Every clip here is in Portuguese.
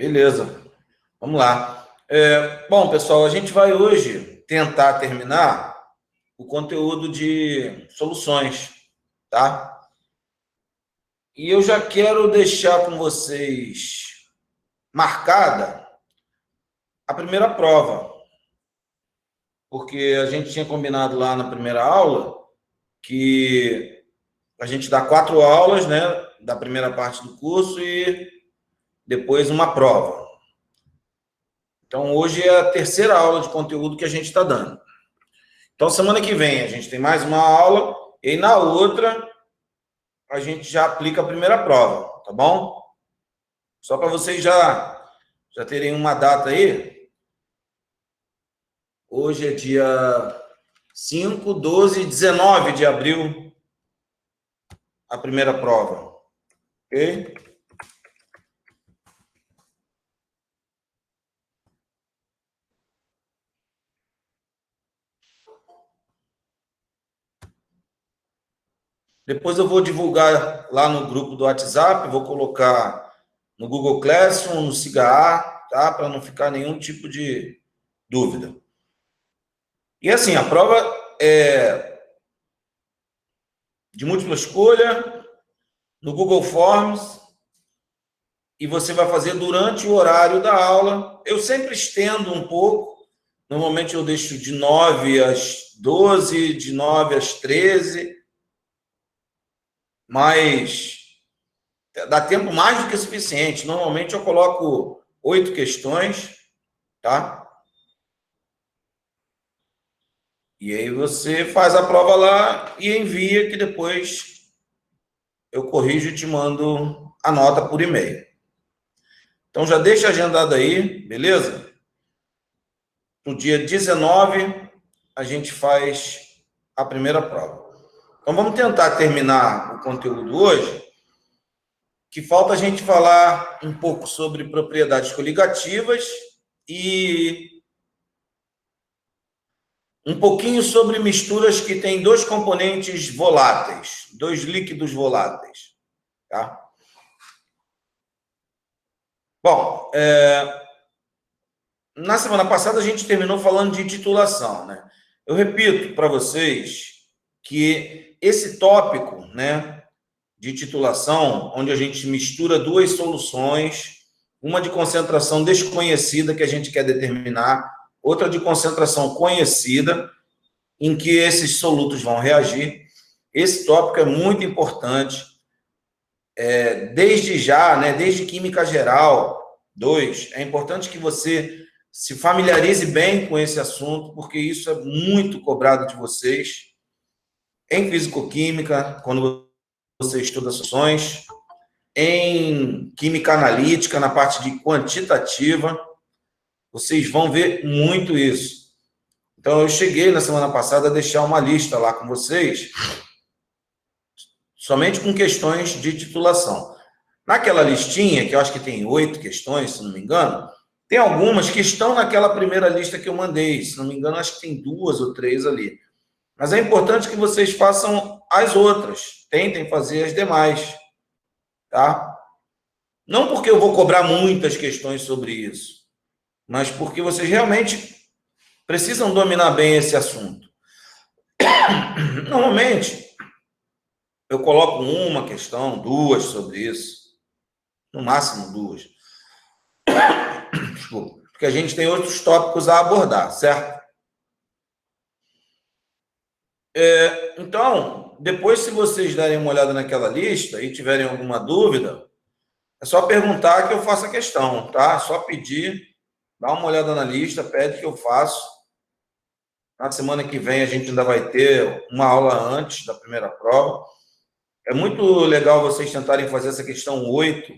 Beleza, vamos lá. Bom, pessoal, a gente vai hoje tentar terminar o conteúdo de soluções, tá? E eu já quero deixar com vocês marcada a primeira prova, porque a gente tinha combinado lá na primeira aula que a gente dá 4 aulas, né, da primeira parte do curso e depois uma prova. Então, hoje é a terceira aula de conteúdo que a gente está dando. Então, semana que vem a gente tem mais uma aula e na outra a gente já aplica a primeira prova, tá bom? Só para vocês já terem uma data aí. Hoje é dia 5, 12, 19 de abril a primeira prova, ok? Depois eu vou divulgar lá no grupo do WhatsApp, vou colocar no Google Classroom, no SIGA, tá? Para não ficar nenhum tipo de dúvida. E assim, a prova é de múltipla escolha, no Google Forms, e você vai fazer durante o horário da aula. Eu sempre estendo um pouco, normalmente eu deixo de 9 às 12, de 9 às 13, mas dá tempo mais do que suficiente. Normalmente eu coloco 8 questões, tá? E aí você faz a prova lá e envia, que depois eu corrijo e te mando a nota por e-mail. Então já deixa agendado aí, beleza? No dia 19 a gente faz a primeira prova. Então vamos tentar terminar o conteúdo hoje, que falta a gente falar um pouco sobre propriedades coligativas e um pouquinho sobre misturas que têm dois componentes voláteis, dois líquidos voláteis, tá? Bom, na semana passada a gente terminou falando de titulação, né? Eu repito para vocês que esse tópico, né, de titulação, onde a gente mistura duas soluções, uma de concentração desconhecida que a gente quer determinar, outra de concentração conhecida, em que esses solutos vão reagir. Esse tópico é muito importante, desde já, né, desde Química Geral 2, é importante que você se familiarize bem com esse assunto, porque isso é muito cobrado de vocês. Em Fisicoquímica, quando você estuda soluções, em Química Analítica, na parte de quantitativa, vocês vão ver muito isso. Então, eu cheguei na semana passada a deixar uma lista lá com vocês, somente com questões de titulação. Naquela listinha, que eu acho que tem 8 questões, se não me engano, tem algumas que estão naquela primeira lista que eu mandei. Se não me engano, acho que tem 2 ou 3 ali. Mas é importante que vocês façam as outras. Tentem fazer as demais, tá? Não porque eu vou cobrar muitas questões sobre isso, mas porque vocês realmente precisam dominar bem esse assunto. Normalmente, eu coloco uma questão, 2 sobre isso, no máximo 2. Desculpa, porque a gente tem outros tópicos a abordar, certo? Então, depois, se vocês derem uma olhada naquela lista e tiverem alguma dúvida, é só perguntar que eu faço a questão, tá? É só pedir, dá uma olhada na lista, pede que eu faço. Na semana que vem a gente ainda vai ter uma aula antes da primeira prova. É muito legal vocês tentarem fazer essa questão 8,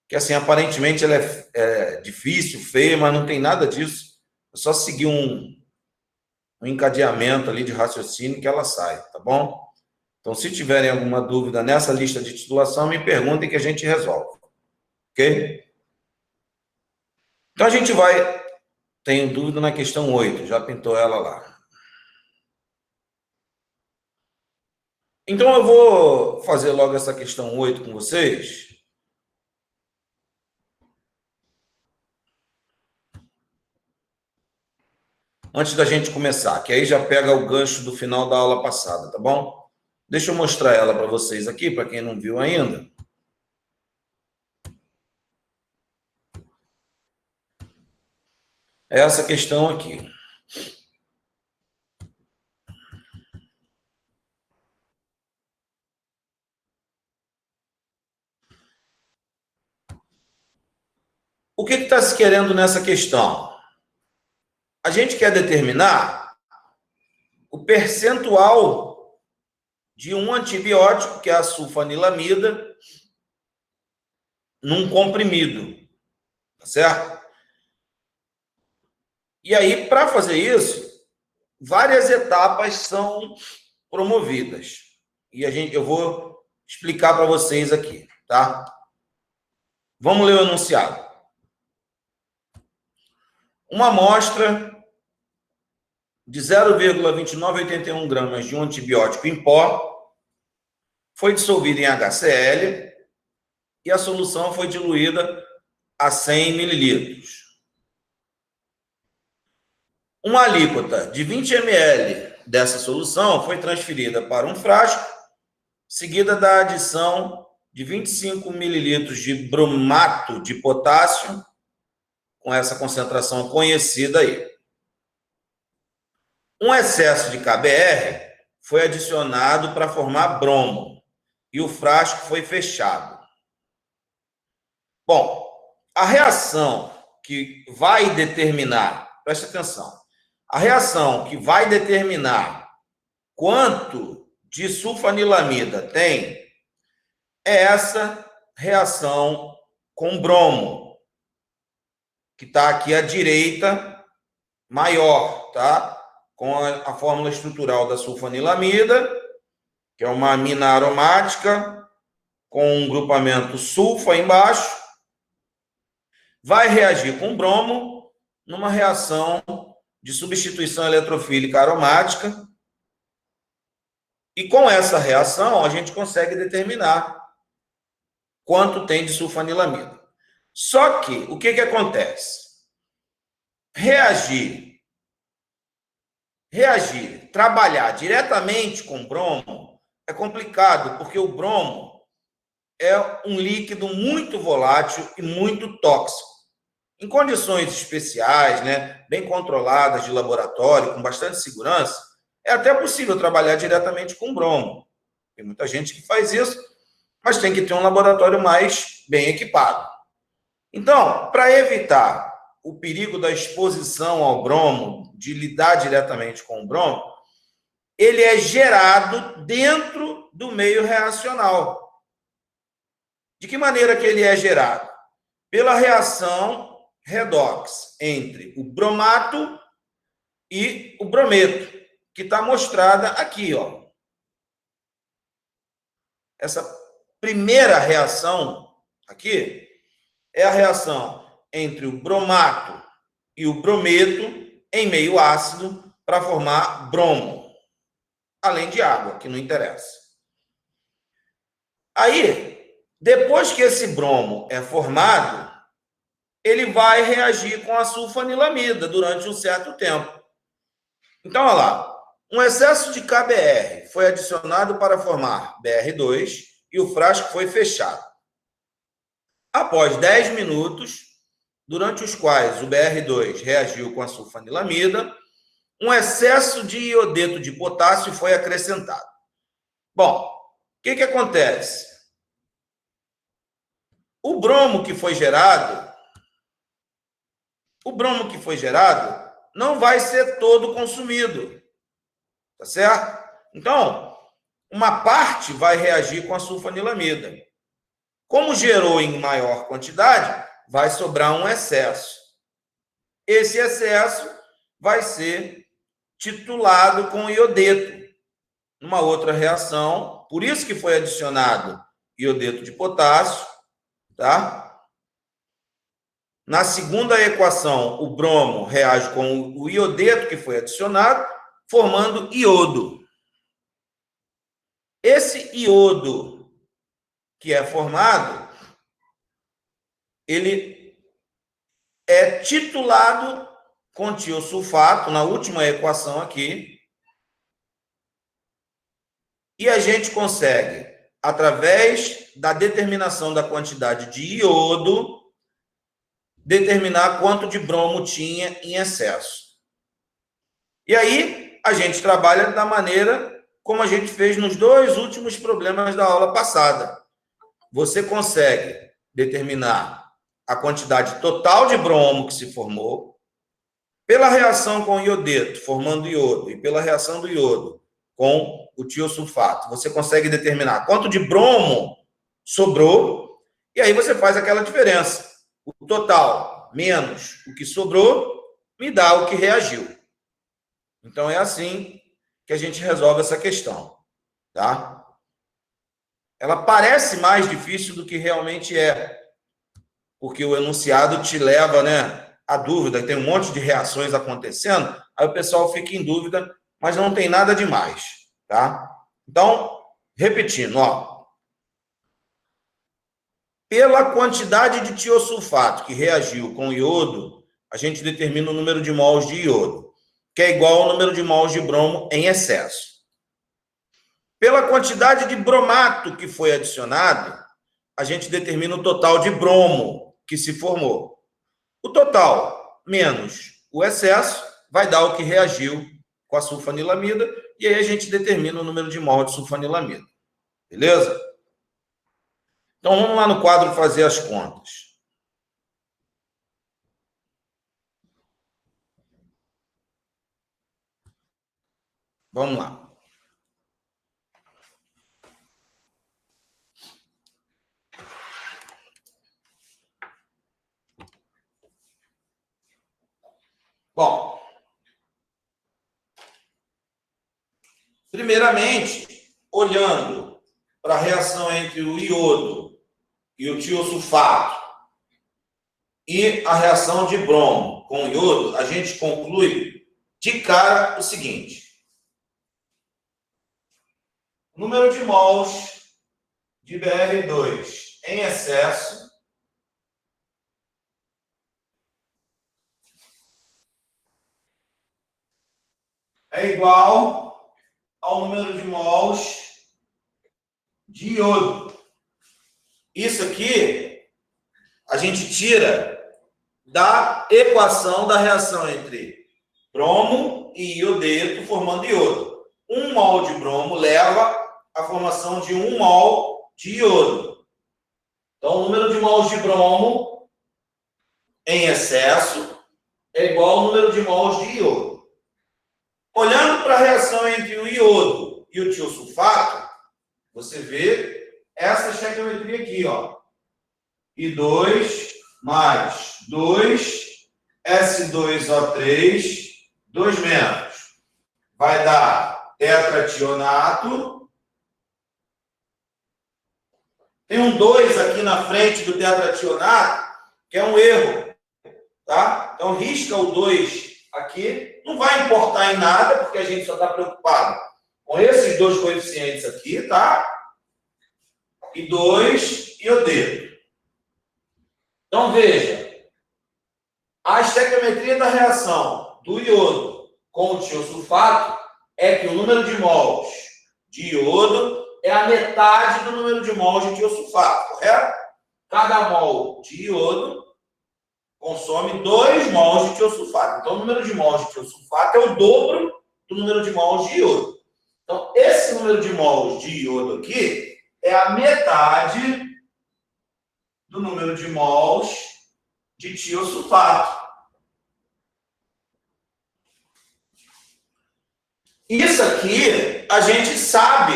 que assim, aparentemente ela é difícil, feia, mas não tem nada disso. É só seguir um encadeamento ali de raciocínio que ela sai, tá bom? Então, se tiverem alguma dúvida nessa lista de titulação, me perguntem que a gente resolve, ok? Então, a gente vai... Tenho dúvida na questão 8, já pintou ela lá. Então, eu vou fazer logo essa questão 8 com vocês. antes da gente começar, que aí já pega o gancho do final da aula passada, tá bom? Deixa eu mostrar ela para vocês aqui, para quem não viu ainda. É essa questão aqui. O que está se querendo nessa questão? A gente quer determinar o percentual de um antibiótico, que é a sulfanilamida, num comprimido, tá certo? E aí, para fazer isso, várias etapas são promovidas. E eu vou explicar para vocês aqui, tá? Vamos ler o enunciado. Uma amostra de 0,2981 gramas de um antibiótico em pó foi dissolvida em HCl e a solução foi diluída a 100 mililitros. Uma alíquota de 20 ml dessa solução foi transferida para um frasco, seguida da adição de 25 mililitros de bromato de potássio, com essa concentração conhecida aí. Um excesso de KBr foi adicionado para formar bromo e o frasco foi fechado. Bom, a reação que vai determinar, preste atenção, a reação que vai determinar quanto de sulfanilamida tem é essa reação com bromo, que está aqui à direita, maior, tá? Com a fórmula estrutural da sulfanilamida, que é uma amina aromática, com um grupamento sulfa embaixo, vai reagir com bromo numa reação de substituição eletrofílica aromática. E com essa reação, a gente consegue determinar quanto tem de sulfanilamida. Só que, o que acontece? Reagir, trabalhar diretamente com bromo é complicado, porque o bromo é um líquido muito volátil e muito tóxico. Em condições especiais, né, bem controladas de laboratório, com bastante segurança, é até possível trabalhar diretamente com bromo. Tem muita gente que faz isso, mas tem que ter um laboratório mais bem equipado. Então, para evitar o perigo da exposição ao bromo, de lidar diretamente com o bromo, ele é gerado dentro do meio reacional. De que maneira que ele é gerado? Pela reação redox entre o bromato e o brometo, que está mostrada aqui, ó. Essa primeira reação aqui é a reação entre o bromato e o brometo em meio ácido para formar bromo, além de água, que não interessa. Aí, depois que esse bromo é formado, ele vai reagir com a sulfanilamida durante um certo tempo. Então, olha lá, um excesso de KBr foi adicionado para formar BR2 e o frasco foi fechado. Após 10 minutos, durante os quais o BR2 reagiu com a sulfanilamida, um excesso de iodeto de potássio foi acrescentado. Bom, o que acontece? O bromo que foi gerado não vai ser todo consumido, tá certo? Então, uma parte vai reagir com a sulfanilamida. Como gerou em maior quantidade, vai sobrar um excesso. Esse excesso vai ser titulado com iodeto, numa outra reação, por isso que foi adicionado iodeto de potássio, tá? Na segunda equação, o bromo reage com o iodeto que foi adicionado, formando iodo. Esse iodo que é formado, ele é titulado com tiosulfato, na última equação aqui, e a gente consegue, através da determinação da quantidade de iodo, determinar quanto de bromo tinha em excesso. E aí, a gente trabalha da maneira como a gente fez nos dois últimos problemas da aula passada. Você consegue determinar a quantidade total de bromo que se formou, pela reação com o iodeto, formando iodo, e pela reação do iodo com o tiosulfato, você consegue determinar quanto de bromo sobrou, e aí você faz aquela diferença. O total menos o que sobrou me dá o que reagiu. Então, é assim que a gente resolve essa questão, tá? Ela parece mais difícil do que realmente é, porque o enunciado te leva, né, à dúvida, tem um monte de reações acontecendo, aí o pessoal fica em dúvida, mas não tem nada demais, tá? Então, repetindo, ó, pela quantidade de tiosulfato que reagiu com iodo, a gente determina o número de mols de iodo, que é igual ao número de mols de bromo em excesso. Pela quantidade de bromato que foi adicionado, a gente determina o total de bromo que se formou. O total menos o excesso vai dar o que reagiu com a sulfanilamida, e aí a gente determina o número de mol de sulfanilamida. Beleza? Então, vamos lá no quadro fazer as contas. Vamos lá. Bom, primeiramente, olhando para a reação entre o iodo e o tiosulfato e a reação de bromo com iodo, a gente conclui de cara o seguinte: o número de mols de Br2 em excesso é igual ao número de mols de iodo. Isso aqui a gente tira da equação da reação entre bromo e iodeto formando iodo. 1 mol de bromo leva à formação de 1 mol de iodo. Então, o número de mols de bromo em excesso é igual ao número de mols de iodo. Olhando para a reação entre o iodo e o tiosulfato, você vê essa estequiometria aqui, ó. I2 mais 2, S2O3, 2 menos. Vai dar tetrationato. Tem um 2 aqui na frente do tetrationato, que é um erro, tá? Então, risca o 2 aqui. Não vai importar em nada, porque a gente só está preocupado com esses dois coeficientes aqui, tá? E 2 e o dedo. Então, veja, a estequiometria da reação do iodo com o tiosulfato é que o número de mols de iodo é a metade do número de mols de tiosulfato, correto? Cada mol de iodo consome 2 mols de tiosulfato. Então, o número de mols de tiosulfato é o dobro do número de mols de iodo. Então, esse número de mols de iodo aqui é a metade do número de mols de tiosulfato. Isso aqui a gente sabe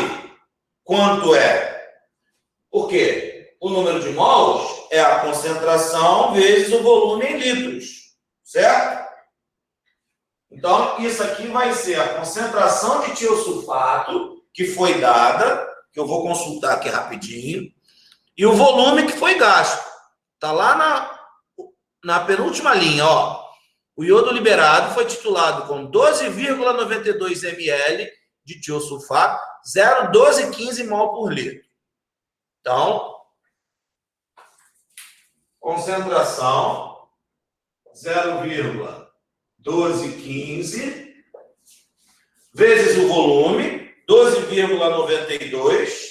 quanto é. Por quê? O número de mols é a concentração vezes o volume em litros, certo? Então, isso aqui vai ser a concentração de tiosulfato que foi dada, que eu vou consultar aqui rapidinho, e o volume que foi gasto. Está lá na penúltima linha, ó. O iodo liberado foi titulado com 12,92 ml de tiosulfato, 0,1215 mol por litro. Então, concentração 0,1215 12,15 vezes o volume, 12,92.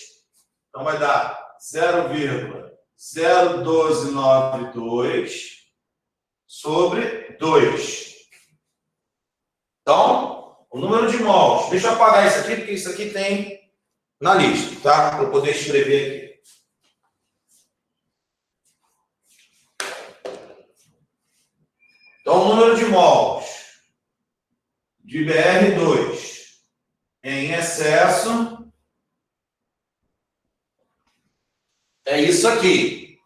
Então, vai dar 0,0292 sobre 2. Então, o número de mols. Deixa eu apagar isso aqui, porque isso aqui tem na lista, tá? Para eu poder escrever aqui. Então, o número de mols de BR2 em excesso é isso aqui.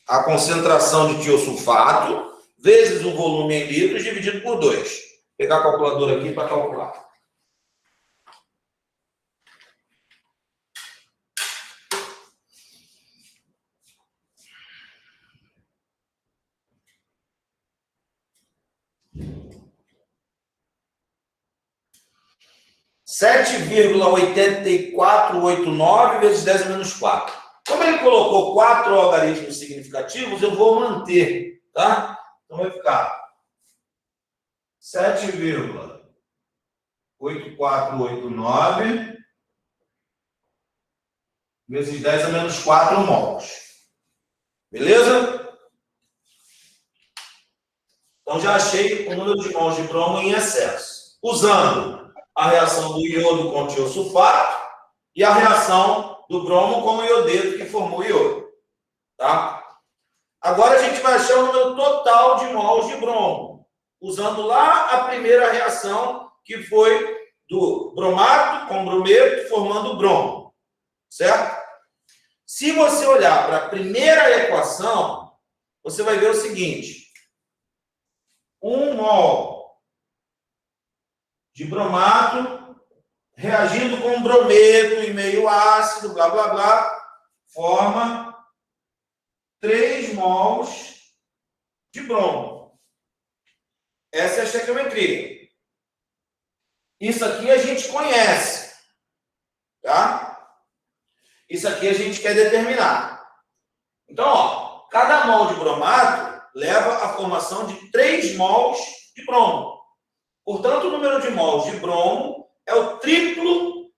A concentração de tiosulfato vezes o volume em litros dividido por 2. Vou pegar a calculadora aqui para calcular. Sete vírgula 8489 vezes 10 a menos 4. Como ele colocou 4 algarismos significativos, eu vou manter, tá? Então vai ficar 7,8489 vezes 10 a menos 4 mols. Beleza? Então já achei o número de mols de bromo em excesso. Usando a reação do iodo com o tiosulfato e a reação do bromo com o iodeto que formou o iodo. Tá? Agora a gente vai achar o número total de mols de bromo, usando lá a primeira reação, que foi do bromato com brometo, formando o bromo. Certo? Se você olhar para a primeira equação, você vai ver o seguinte: 1 mol de bromato reagindo com brometo em meio ácido, blá, blá, blá, forma 3 mols de bromo. Essa é a estequiometria. Isso aqui a gente conhece, tá? Isso aqui a gente quer determinar. Então, ó, cada mol de bromato leva à formação de 3 mols de bromo. Portanto, o número de mols de bromo é o triplo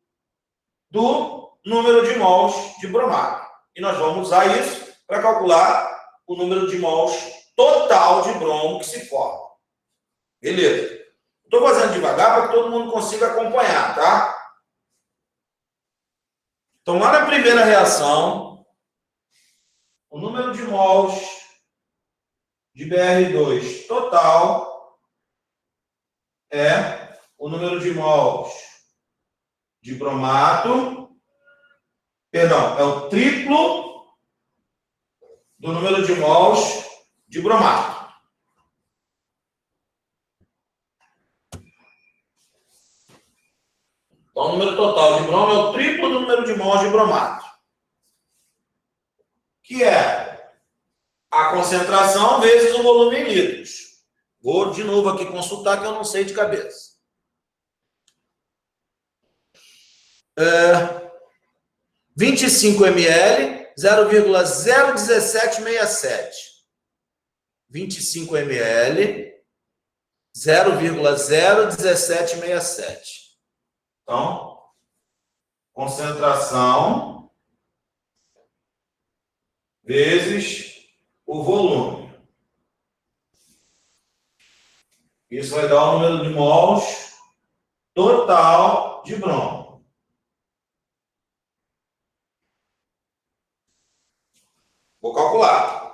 do número de mols de bromato. E nós vamos usar isso para calcular o número de mols total de bromo que se forma. Beleza? Estou fazendo devagar para que todo mundo consiga acompanhar, tá? Então, lá na primeira reação, o número de mols de BR2 total é o número de mols de bromato, perdão, é o triplo do número de mols de bromato. Então, o número total de bromo é o triplo do número de mols de bromato, que é a concentração vezes o volume em litros. Vou de novo aqui consultar, que eu não sei de cabeça. 25 ml, 0,01767. 25 ml, 0,01767. Então, concentração vezes o volume. Isso vai dar o número de mols total de bromo. Vou calcular.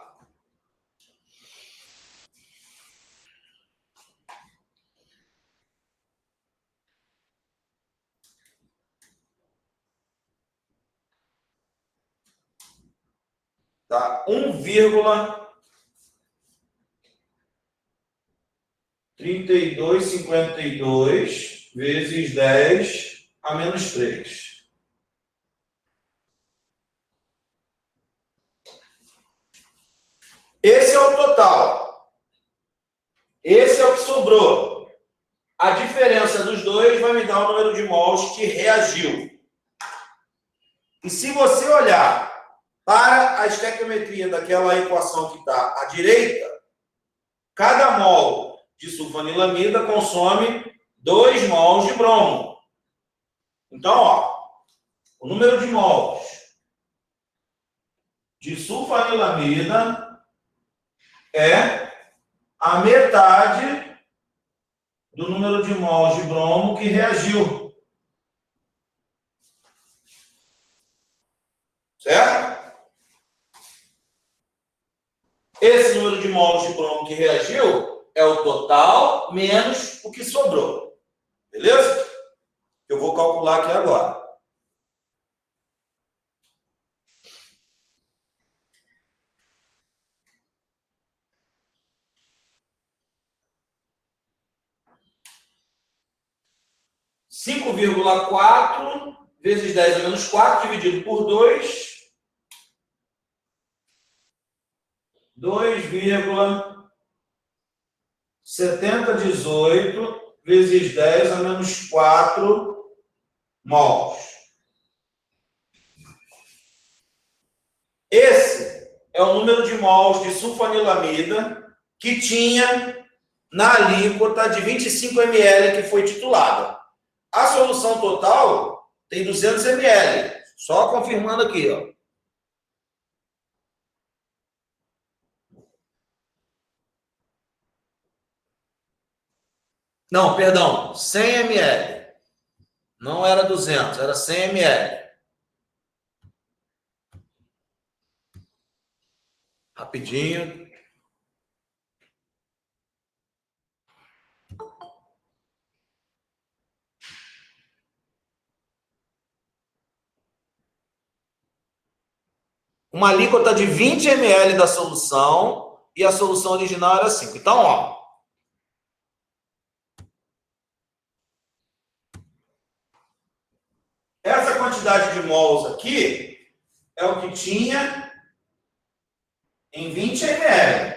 Tá? 1,3252 vezes 10 a menos 3. Esse é o total. Esse é o que sobrou. A diferença dos dois vai me dar o número de mols que reagiu. E se você olhar para a estequiometria daquela equação que está à direita, Cada mol de sulfanilamida consome 2 mols de bromo. Então, ó, o número de mols de sulfanilamida é a metade do número de mols de bromo que reagiu. Certo? Esse número de mols de bromo que reagiu é o total menos o que sobrou. Beleza? Eu vou calcular aqui agora. Cinco vírgula quatro vezes 10 a menos 4 dividido por 2,7018 vezes 10 a menos 4 mols. Esse é o número de mols de sulfanilamida que tinha na alíquota de 25 ml que foi titulada. A solução total tem 200 ml. Só confirmando aqui, ó. Não, perdão, 100 ml. Não era 200, era 100 ml. Rapidinho. Uma alíquota de 20 ml da solução e a solução original era 5. Então, ó. Essa quantidade de mols aqui é o que tinha em 20 ml.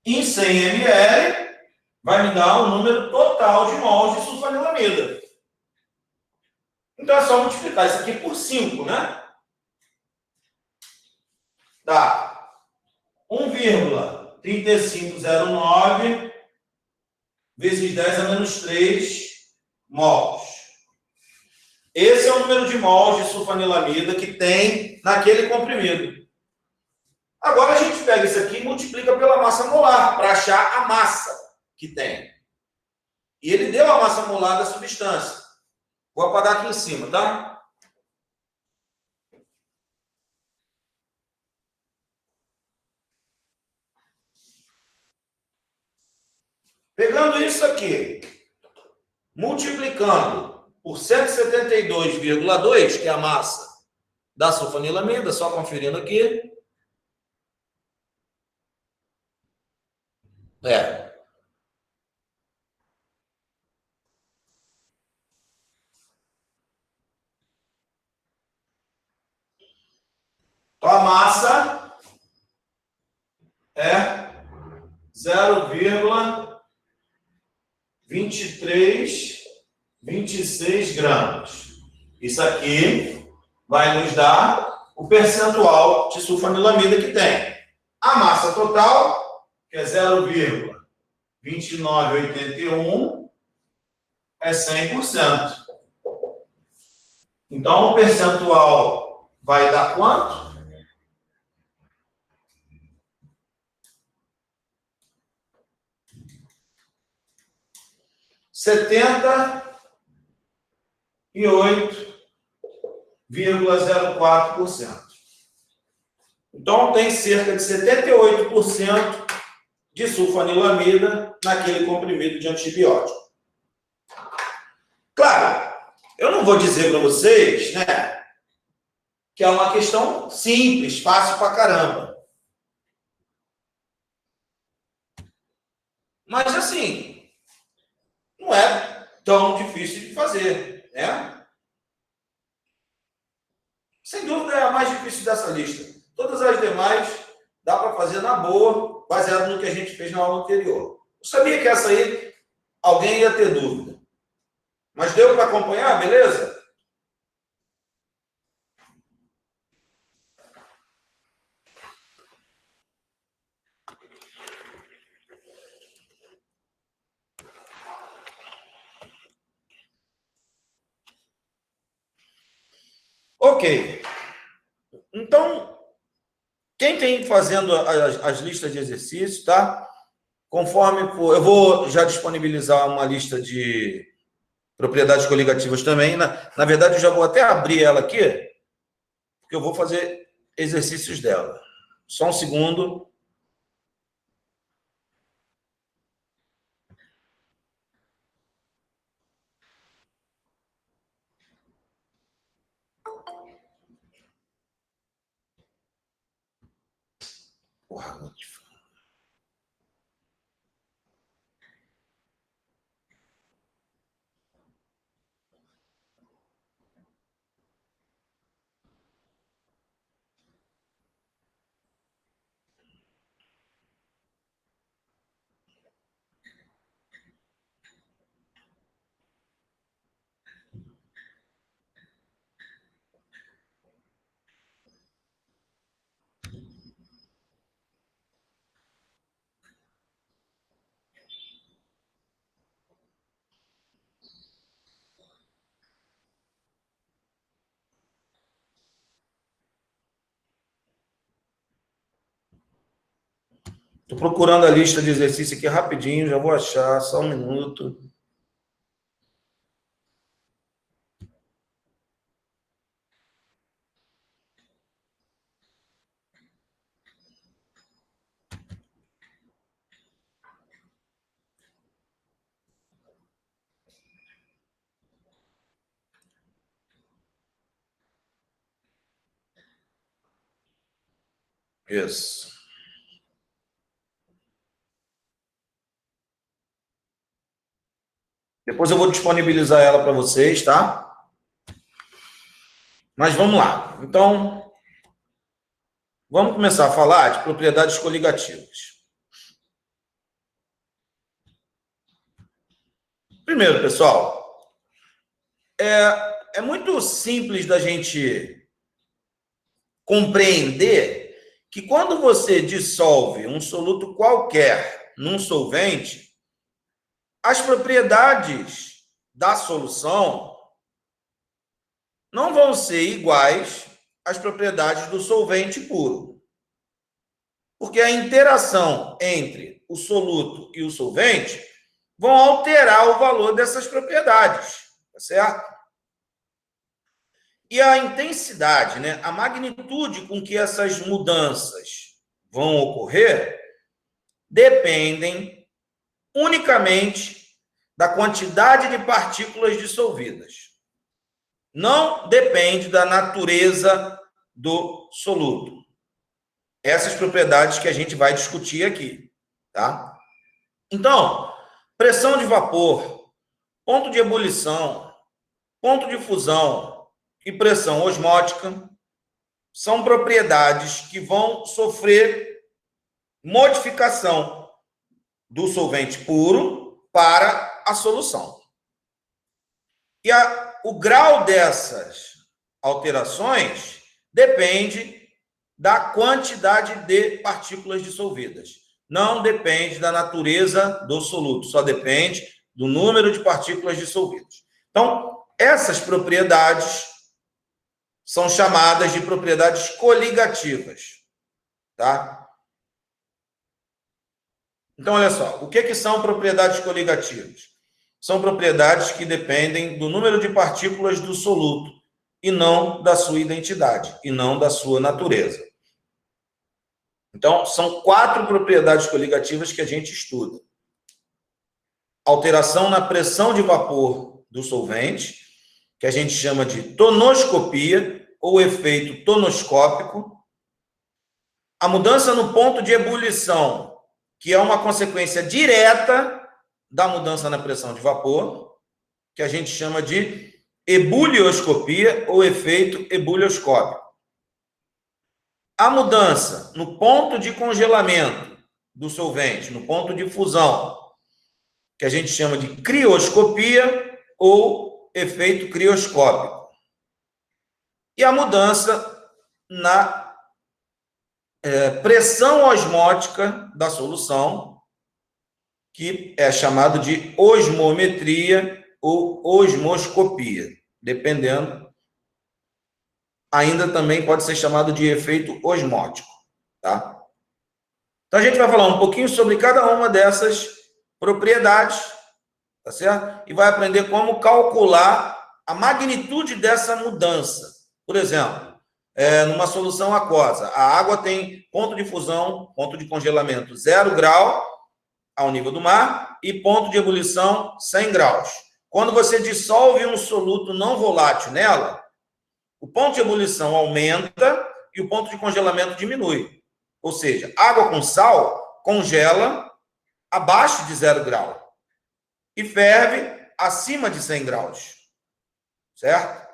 Em 100 ml vai me dar o número total de mols de sulfanilamida. Então é só multiplicar isso aqui por 5, né? Dá 1,3509 vezes 10 a menos 3 mols. Esse é o número de mols de sulfanilamida que tem naquele comprimido. Agora a gente pega isso aqui e multiplica pela massa molar para achar a massa que tem. E ele deu a massa molar da substância. Vou apagar aqui em cima, tá? Pegando isso aqui, multiplicando por 172,2, que é a massa da sulfanilamida, só conferindo aqui. Então, a massa é 0,2326 gramas. Isso aqui vai nos dar o percentual de sulfanilamida que tem. A massa total, que é 0,2981, é 100%. Então, o percentual vai dar quanto? 78,04%. Então, tem cerca de 78% de sulfanilamida naquele comprimido de antibiótico. Claro, eu não vou dizer para vocês, né, que é uma questão simples, fácil pra caramba. Mas, assim, não é tão difícil de fazer, né? Sem dúvida é a mais difícil dessa lista. Todas as demais dá para fazer na boa, baseado no que a gente fez na aula anterior. Eu sabia que essa aí alguém ia ter dúvida. Mas deu para acompanhar, beleza? Ok. Então, quem tem fazendo as listas de exercícios, tá? Conforme for, eu vou já disponibilizar uma lista de propriedades coligativas também. Na verdade, eu já vou até abrir ela aqui, porque eu vou fazer exercícios dela. Só um segundo. Porra, vou te falar. Estou procurando a lista de exercício aqui rapidinho, já vou achar, só um minuto. Isso. Depois eu vou disponibilizar ela para vocês, tá? Mas vamos lá. Então, vamos começar a falar de propriedades coligativas. Primeiro, pessoal, é muito simples da gente compreender que quando você dissolve um soluto qualquer num solvente, as propriedades da solução não vão ser iguais às propriedades do solvente puro. Porque a interação entre o soluto e o solvente vão alterar o valor dessas propriedades, tá certo? E a intensidade, né, a magnitude com que essas mudanças vão ocorrer dependem unicamente da quantidade de partículas dissolvidas. Não depende da natureza do soluto. Essas propriedades que a gente vai discutir aqui, tá? Então, pressão de vapor, ponto de ebulição, ponto de fusão e pressão osmótica são propriedades que vão sofrer modificação do solvente puro para a solução. E o grau dessas alterações depende da quantidade de partículas dissolvidas. Não depende da natureza do soluto, só depende do número de partículas dissolvidas. Então, essas propriedades são chamadas de propriedades coligativas, tá? Então, olha só, o que são propriedades coligativas? São propriedades que dependem do número de partículas do soluto e não da sua identidade, e não da sua natureza. Então, são 4 propriedades coligativas que a gente estuda. Alteração na pressão de vapor do solvente, que a gente chama de tonoscopia ou efeito tonoscópico. A mudança no ponto de ebulição, que é uma consequência direta da mudança na pressão de vapor, que a gente chama de ebulioscopia ou efeito ebulioscópico. A mudança no ponto de congelamento do solvente, no ponto de fusão, que a gente chama de crioscopia ou efeito crioscópico. E a mudança na pressão osmótica da solução, que é chamado de osmometria ou osmoscopia, dependendo ainda também pode ser chamado de efeito osmótico, tá? Então, a gente vai falar um pouquinho sobre cada uma dessas propriedades, tá certo? E vai aprender como calcular a magnitude dessa mudança. Por exemplo, numa solução aquosa, a água tem ponto de fusão, ponto de congelamento 0 grau ao nível do mar e ponto de ebulição 100 graus. Quando você dissolve um soluto não volátil nela, o ponto de ebulição aumenta e o ponto de congelamento diminui. Ou seja, água com sal congela abaixo de 0 grau e ferve acima de 100 graus. Certo?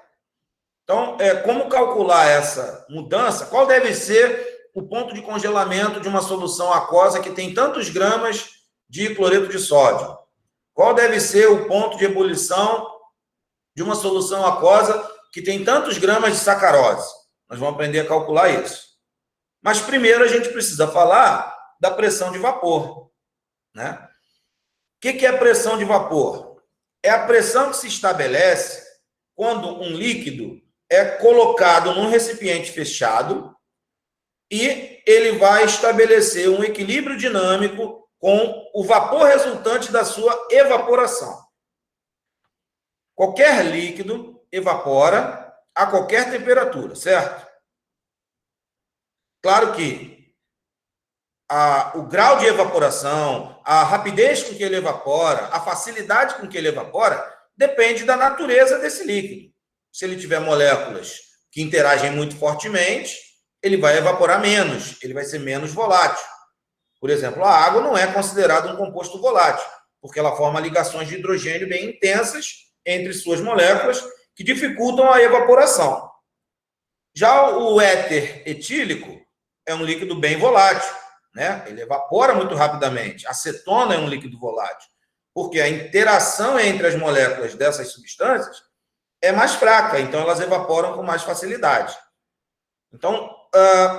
Então, como calcular essa mudança? Qual deve ser o ponto de congelamento de uma solução aquosa que tem tantos gramas de cloreto de sódio? Qual deve ser o ponto de ebulição de uma solução aquosa que tem tantos gramas de sacarose? Nós vamos aprender a calcular isso. Mas primeiro a gente precisa falar da pressão de vapor, né? O que é a pressão de vapor? É a pressão que se estabelece quando um líquido é colocado num recipiente fechado e ele vai estabelecer um equilíbrio dinâmico com o vapor resultante da sua evaporação. Qualquer líquido evapora a qualquer temperatura, certo? Claro que o grau de evaporação, a rapidez com que ele evapora, a facilidade com que ele evapora, depende da natureza desse líquido. Se ele tiver moléculas que interagem muito fortemente, ele vai evaporar menos, ele vai ser menos volátil. Por exemplo, a água não é considerada um composto volátil, porque ela forma ligações de hidrogênio bem intensas entre suas moléculas, que dificultam a evaporação. Já o éter etílico é um líquido bem volátil, né? Ele evapora muito rapidamente. A acetona é um líquido volátil, porque a interação entre as moléculas dessas substâncias é mais fraca, então elas evaporam com mais facilidade. Então,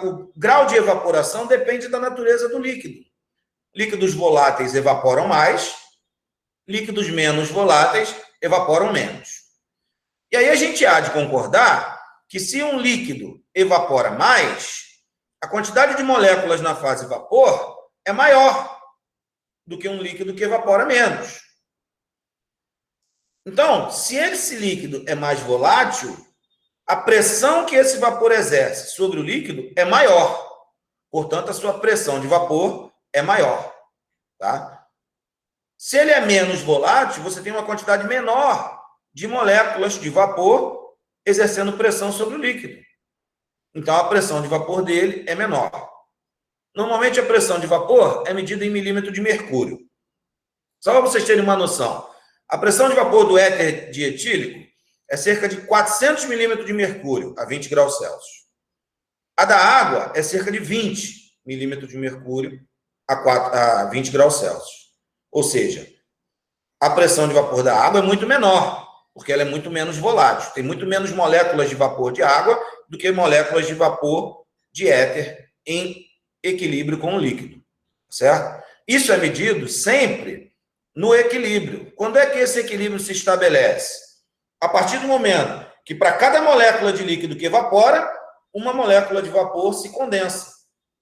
o grau de evaporação depende da natureza do líquido. Líquidos voláteis evaporam mais, líquidos menos voláteis evaporam menos. E aí a gente há de concordar que se um líquido evapora mais, a quantidade de moléculas na fase vapor é maior do que um líquido que evapora menos. Então, se esse líquido é mais volátil, a pressão que esse vapor exerce sobre o líquido é maior. Portanto, a sua pressão de vapor é maior. Tá? Se ele é menos volátil, você tem uma quantidade menor de moléculas de vapor exercendo pressão sobre o líquido. Então, a pressão de vapor dele é menor. Normalmente, a pressão de vapor é medida em milímetro de mercúrio. Só para vocês terem uma noção. A pressão de vapor do éter dietílico é cerca de 400 milímetros de mercúrio a 20 graus Celsius. A da água é cerca de 20 milímetros de mercúrio a 20 graus Celsius. Ou seja, a pressão de vapor da água é muito menor, porque ela é muito menos volátil. Tem muito menos moléculas de vapor de água do que moléculas de vapor de éter em equilíbrio com o líquido, certo? Isso é medido sempre no equilíbrio. Quando é que esse equilíbrio se estabelece? A partir do momento que para cada molécula de líquido que evapora, uma molécula de vapor se condensa.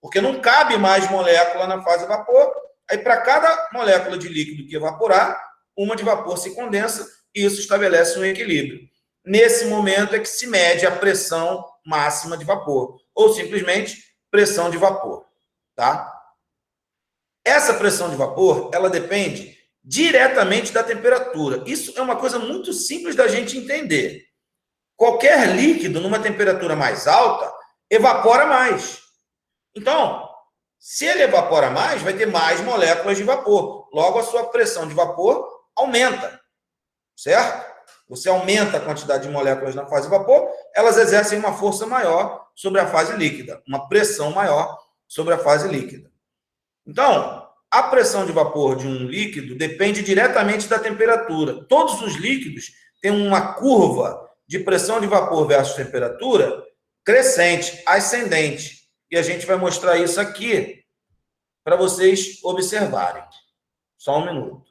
Porque não cabe mais molécula na fase vapor, aí para cada molécula de líquido que evaporar, uma de vapor se condensa e isso estabelece um equilíbrio. Nesse momento é que se mede a pressão máxima de vapor, ou simplesmente pressão de vapor, tá? Essa pressão de vapor, ela depende diretamente da temperatura. Isso é uma coisa muito simples da gente entender. Qualquer líquido numa temperatura mais alta evapora mais. Então, se ele evapora mais, vai ter mais moléculas de vapor. Logo, a sua pressão de vapor aumenta, certo? Você aumenta a quantidade de moléculas na fase vapor, elas exercem uma força maior sobre a fase líquida, uma pressão maior sobre a fase líquida. Então, a pressão de vapor de um líquido depende diretamente da temperatura. Todos os líquidos têm uma curva de pressão de vapor versus temperatura crescente, ascendente. E a gente vai mostrar isso aqui para vocês observarem. Só um minuto.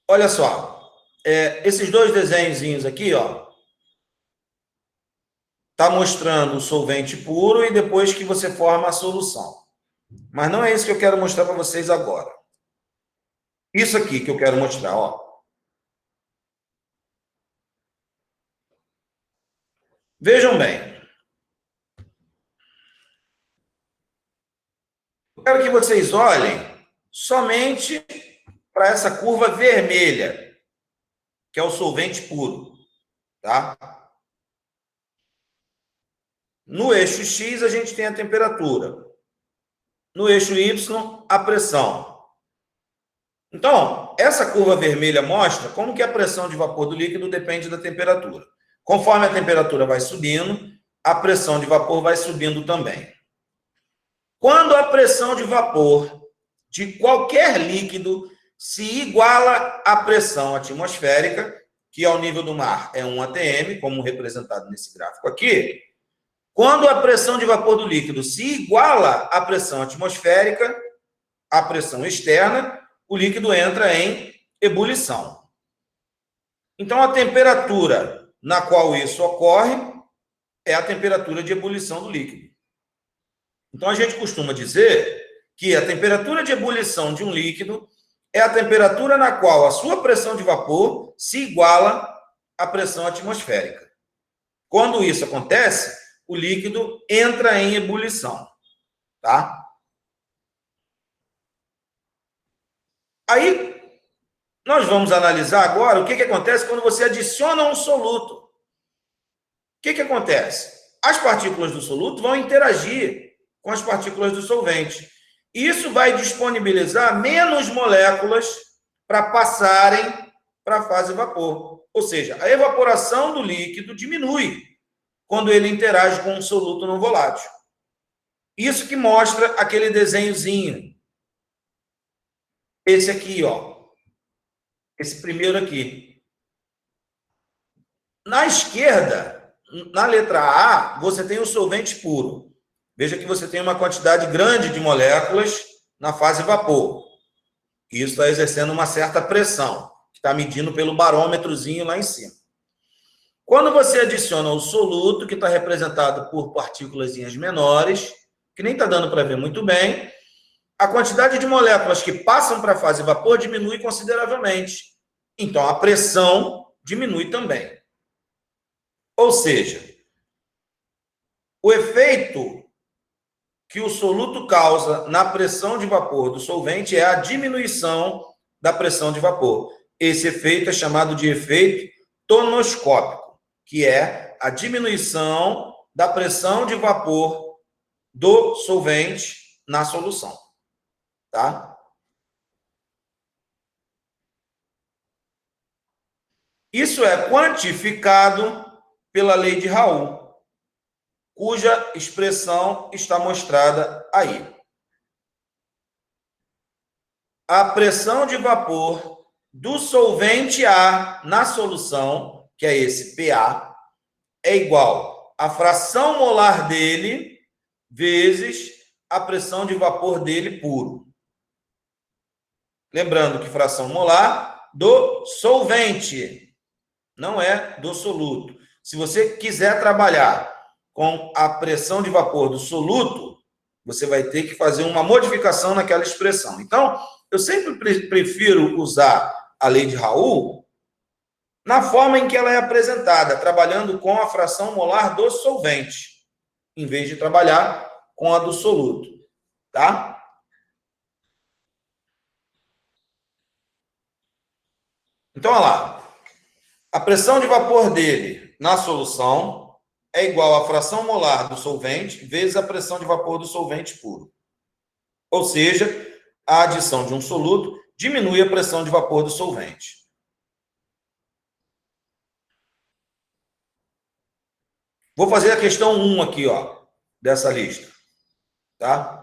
Olha só, esses dois desenhozinhos aqui, ó, tá mostrando o solvente puro e depois que você forma a solução. Mas não é isso que eu quero mostrar para vocês agora. Isso aqui que eu quero mostrar, ó. Vejam bem. Eu quero que vocês olhem somente para essa curva vermelha, que é o solvente puro, tá? No eixo X, a gente tem a temperatura. No eixo Y, a pressão. Então, essa curva vermelha mostra como que a pressão de vapor do líquido depende da temperatura. Conforme a temperatura vai subindo, a pressão de vapor vai subindo também. Quando a pressão de vapor de qualquer líquido se iguala à pressão atmosférica, que ao nível do mar é 1 atm, como representado nesse gráfico aqui, quando a pressão de vapor do líquido se iguala à pressão atmosférica, à pressão externa, o líquido entra em ebulição. Então, a temperatura na qual isso ocorre é a temperatura de ebulição do líquido. Então, a gente costuma dizer que a temperatura de ebulição de um líquido é a temperatura na qual a sua pressão de vapor se iguala à pressão atmosférica. Quando isso acontece, o líquido entra em ebulição, tá? Aí, nós vamos analisar agora o que acontece quando você adiciona um soluto. O que acontece? As partículas do soluto vão interagir com as partículas do solvente. Isso vai disponibilizar menos moléculas para passarem para a fase vapor. Ou seja, a evaporação do líquido diminui quando ele interage com um soluto não volátil. Isso que mostra aquele desenhozinho. Esse aqui, ó. Esse primeiro aqui. Na esquerda, na letra A, você tem o solvente puro. Veja que você tem uma quantidade grande de moléculas na fase vapor. Isso está exercendo uma certa pressão, que está medindo pelo barômetrozinho lá em cima. Quando você adiciona o soluto, que está representado por partículas menores, que nem está dando para ver muito bem, a quantidade de moléculas que passam para a fase vapor diminui consideravelmente. Então, a pressão diminui também. Ou seja, o efeito que o soluto causa na pressão de vapor do solvente é a diminuição da pressão de vapor. Esse efeito é chamado de efeito tonoscópico, que é a diminuição da pressão de vapor do solvente na solução. Tá? Isso é quantificado pela lei de Raoult, cuja expressão está mostrada aí. A pressão de vapor do solvente A na solução, que é esse PA, é igual à fração molar dele vezes a pressão de vapor dele puro. Lembrando que fração molar do solvente, não é do soluto. Se você quiser trabalhar com a pressão de vapor do soluto, você vai ter que fazer uma modificação naquela expressão. Então, eu sempre prefiro usar a lei de Raoult na forma em que ela é apresentada, trabalhando com a fração molar do solvente, em vez de trabalhar com a do soluto, tá? Então, olha lá. A pressão de vapor dele na solução é igual à fração molar do solvente vezes a pressão de vapor do solvente puro. Ou seja, a adição de um soluto diminui a pressão de vapor do solvente. Vou fazer a questão 1 aqui, ó, dessa lista. Tá?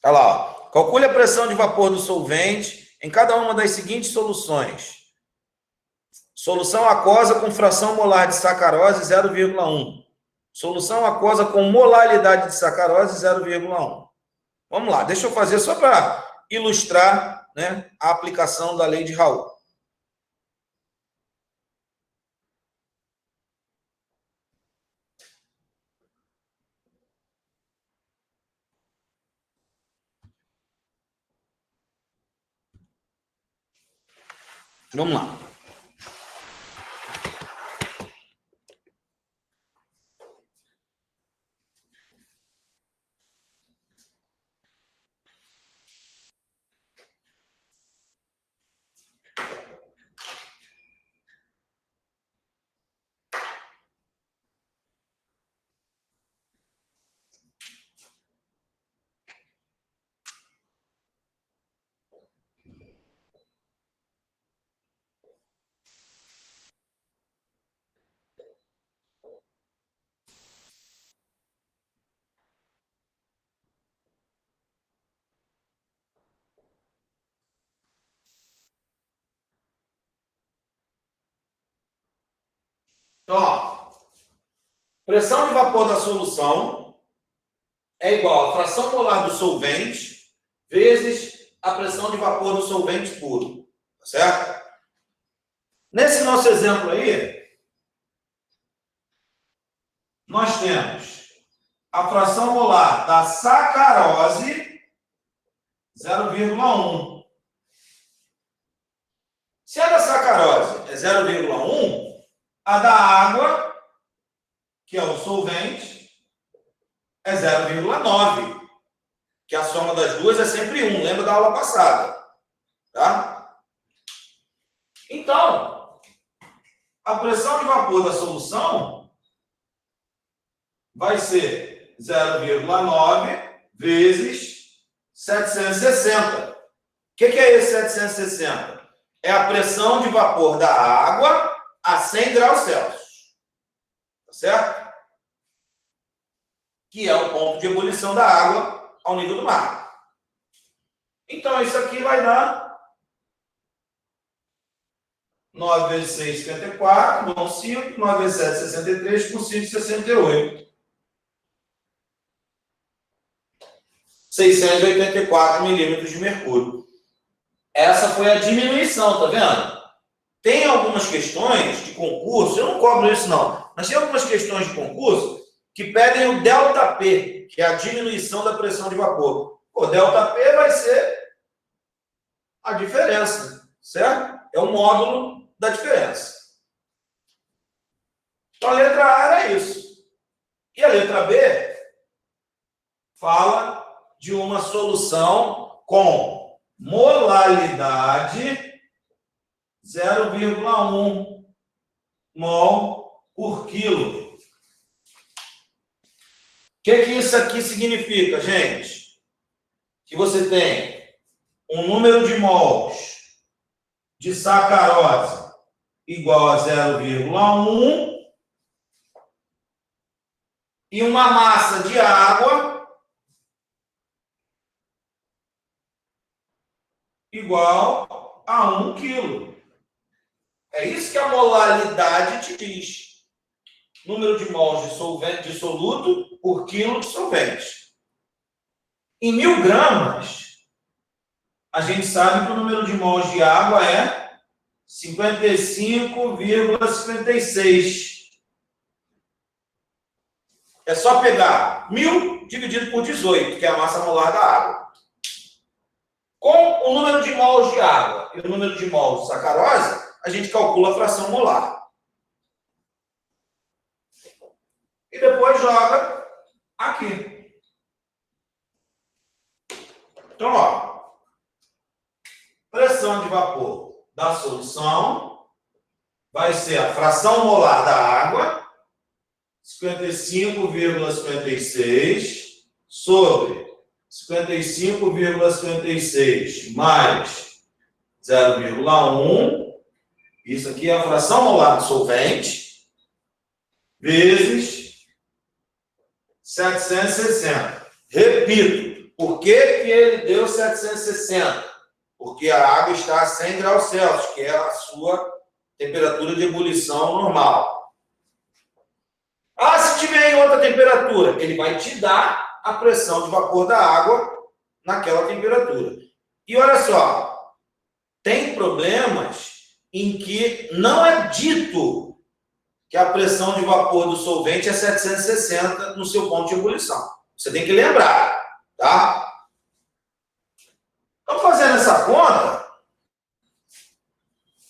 Olha lá, ó. Calcule a pressão de vapor do solvente em cada uma das seguintes soluções. Solução aquosa com fração molar de sacarose 0,1. Solução aquosa com molaridade de sacarose 0,1. Vamos lá, deixa eu fazer só para ilustrar, né, a aplicação da lei de Raoult. Vamos lá. Então, ó, pressão de vapor da solução é igual à fração molar do solvente vezes a pressão de vapor do solvente puro. Tá certo? Nesse nosso exemplo aí, nós temos a fração molar da sacarose 0,1. Se a da sacarose é 0,1, a da água, que é o solvente, é 0,9. Que a soma das duas é sempre 1. Lembra da aula passada? Tá? Então, a pressão de vapor da solução vai ser 0,9 vezes 760. O que é esse 760? É a pressão de vapor da água a 100 graus Celsius. Tá certo? Que é o ponto de ebulição da água ao nível do mar. Então, isso aqui vai dar 9 vezes 6, 54, dão 5, 9 vezes 7, 63, com 5, 68. 684 milímetros de mercúrio. Essa foi a diminuição, tá vendo? Tem algumas questões de concurso, eu não cobro isso não, mas tem algumas questões de concurso que pedem o ΔP, que é a diminuição da pressão de vapor. O ΔP vai ser a diferença, certo? É o módulo da diferença. Então, a letra A era isso. E a letra B fala de uma solução com molaridade 0,1 mol por quilo. O que isso aqui significa, gente? Que você tem um número de mols de sacarose igual a 0,1 e uma massa de água igual a 1 quilo. É isso que a molaridade te diz. Número de mols de solvente, de soluto por quilo de solvente. Em 1000 gramas, a gente sabe que o número de mols de água é 55,56. É só pegar 1000 dividido por 18, que é a massa molar da água. Com o número de mols de água e o número de mols de sacarose, a gente calcula a fração molar. E depois joga aqui. Então, ó, pressão de vapor da solução vai ser a fração molar da água, 55,56 sobre 55,56 mais 0,1. Isso aqui é a fração molar do solvente, vezes 760. Repito, por que ele deu 760? Porque a água está a 100 graus Celsius, que é a sua temperatura de ebulição normal. Ah, se tiver em outra temperatura, ele vai te dar a pressão de vapor da água naquela temperatura. E olha só, tem problemas em que não é dito que a pressão de vapor do solvente é 760 no seu ponto de ebulição. Você tem que lembrar, tá? Então, fazendo essa conta,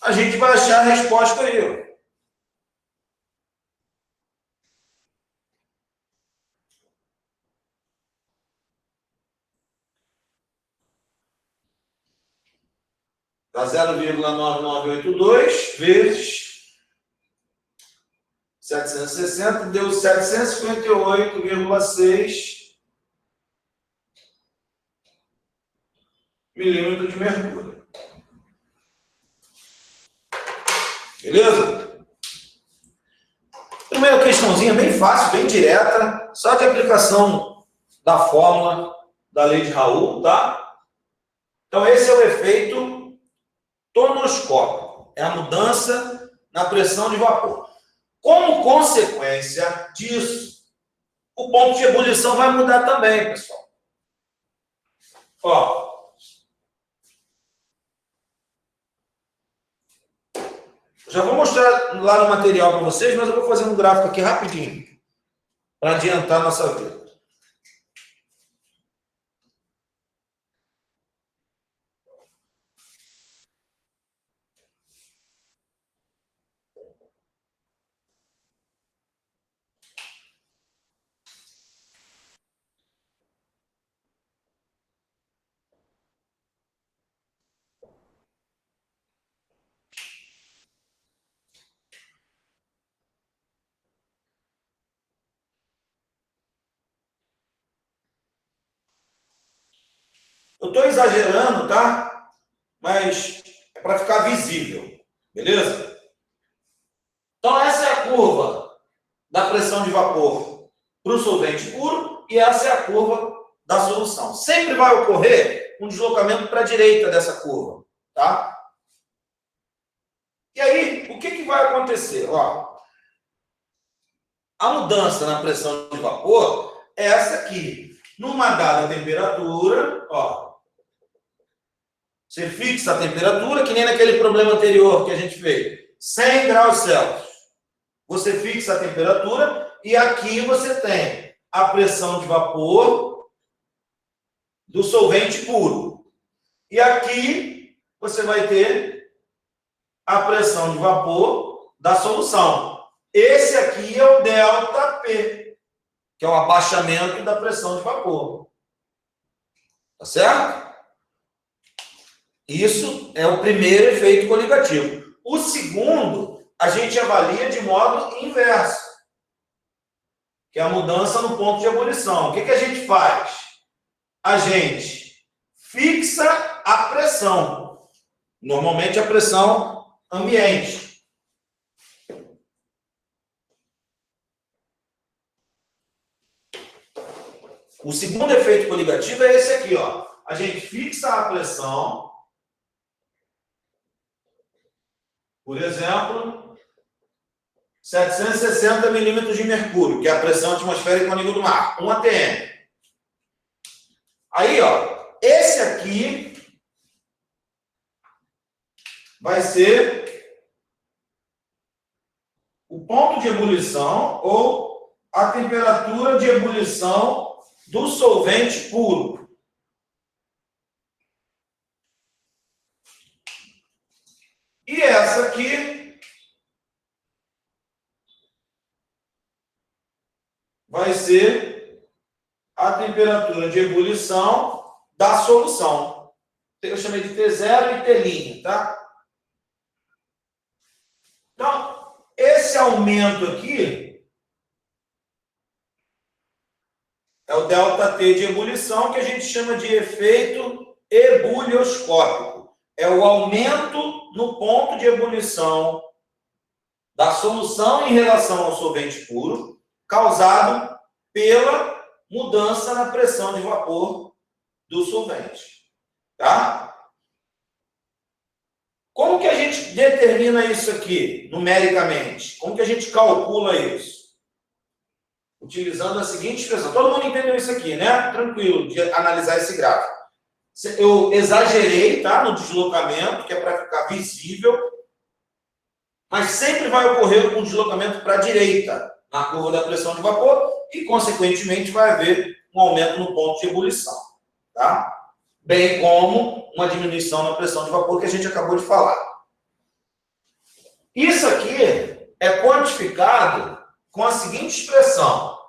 a gente vai achar a resposta aí, ó. Dá 0,9982 vezes 760, deu 758,6 milímetros de mercúrio. Beleza? Primeira questãozinha bem fácil, bem direta, só de aplicação da fórmula da lei de Raoult, tá? Então, esse é o efeito tonoscópico, é a mudança na pressão de vapor. Como consequência disso, o ponto de ebulição vai mudar também, pessoal. Ó, já vou mostrar lá no material para vocês, mas eu vou fazer um gráfico aqui rapidinho, para adiantar a nossa vida. Eu estou exagerando, tá? Mas é para ficar visível, beleza? Então, essa é a curva da pressão de vapor para o solvente puro e essa é a curva da solução. Sempre vai ocorrer um deslocamento para a direita dessa curva, tá? E aí, o que vai acontecer? Ó, a mudança na pressão de vapor é essa aqui. Numa dada temperatura, ó, você fixa a temperatura, que nem naquele problema anterior que a gente fez. 100 graus Celsius. Você fixa a temperatura e aqui você tem a pressão de vapor do solvente puro. E aqui você vai ter a pressão de vapor da solução. Esse aqui é o ΔP, que é o abaixamento da pressão de vapor. Tá certo? Isso é o primeiro efeito coligativo. O segundo, a gente avalia de modo inverso, que é a mudança no ponto de ebulição. O que a gente faz? A gente fixa a pressão. Normalmente a pressão ambiente. O segundo efeito coligativo é esse aqui, ó. A gente fixa a pressão. Por exemplo, 760 milímetros de mercúrio, que é a pressão atmosférica ao nível do mar, 1 atm. Aí, ó, esse aqui vai ser o ponto de ebulição ou a temperatura de ebulição do solvente puro. E essa aqui vai ser a temperatura de ebulição da solução. Eu chamei de T0 e T', tá? Então, esse aumento aqui é o ΔT de ebulição, que a gente chama de efeito ebulioscópico. É o aumento no ponto de ebulição da solução em relação ao solvente puro, causado pela mudança na pressão de vapor do solvente. Tá? Como que a gente determina isso aqui, numericamente? Como que a gente calcula isso? utilizando a seguinte expressão. Todo mundo entendeu isso aqui, né? Tranquilo de analisar esse gráfico. Eu exagerei, tá, no deslocamento, que é para ficar visível, mas sempre vai ocorrer um deslocamento para a direita na curva da pressão de vapor e, consequentemente, vai haver um aumento no ponto de ebulição, tá? Bem como uma diminuição na pressão de vapor que a gente acabou de falar. Isso aqui é quantificado com a seguinte expressão.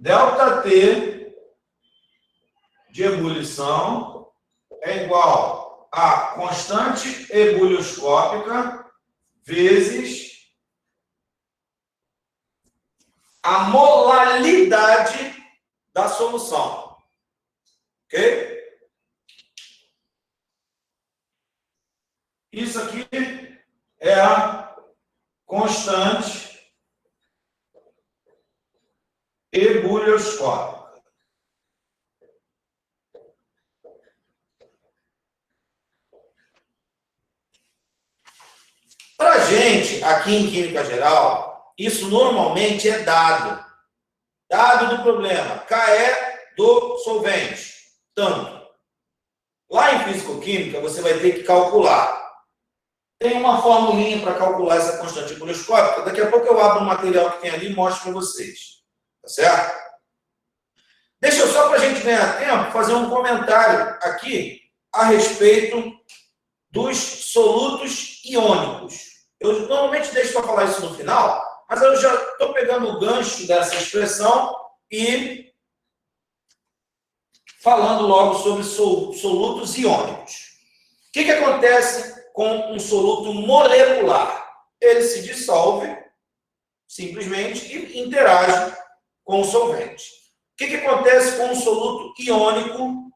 ΔT de ebulição é igual a constante ebulioscópica vezes a molalidade da solução. Ok? Isso aqui é a constante ebulioscópica. Para a gente, aqui em Química Geral, isso normalmente é dado. Dado do problema, KE do solvente. Tanto. Lá em Físico-Química, você vai ter que calcular. Tem uma formulinha para calcular essa constante ebulioscópica. Daqui a pouco eu abro o material que tem ali e mostro para vocês. Tá certo? Deixa eu só, para a gente ganhar tempo, fazer um comentário aqui a respeito dos solutos iônicos. Eu normalmente deixo para falar isso no final, mas eu já estou pegando o gancho dessa expressão e falando logo sobre solutos iônicos. O que acontece com um soluto molecular? Ele se dissolve, simplesmente, e interage com o solvente. O que acontece com um soluto iônico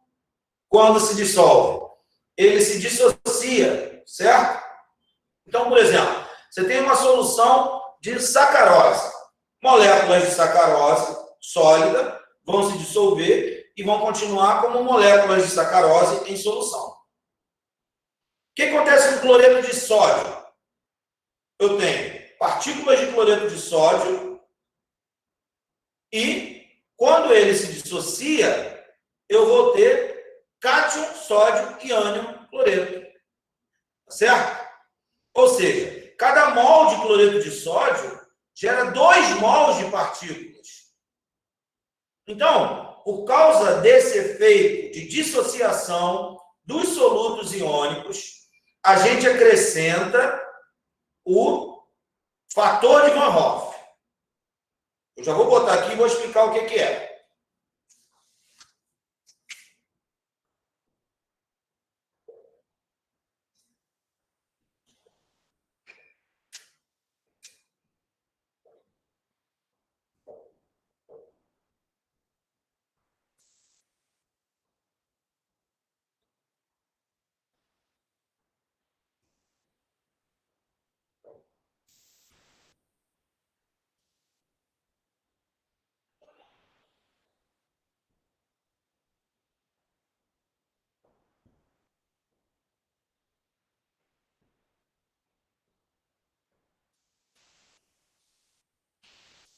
quando se dissolve? Ele se dissocia, certo? Então, por exemplo, você tem uma solução de sacarose. Moléculas de sacarose sólida vão se dissolver e vão continuar como moléculas de sacarose em solução. O que acontece com cloreto de sódio? Eu tenho partículas de cloreto de sódio e, quando ele se dissocia, eu vou ter cátion, sódio e ânion, cloreto. Certo? Ou seja, cada mol de cloreto de sódio gera 2 mols de partículas. Então, por causa desse efeito de dissociação dos solutos iônicos, a gente acrescenta o fator de Van Hoff. Eu já vou botar aqui e vou explicar o que é.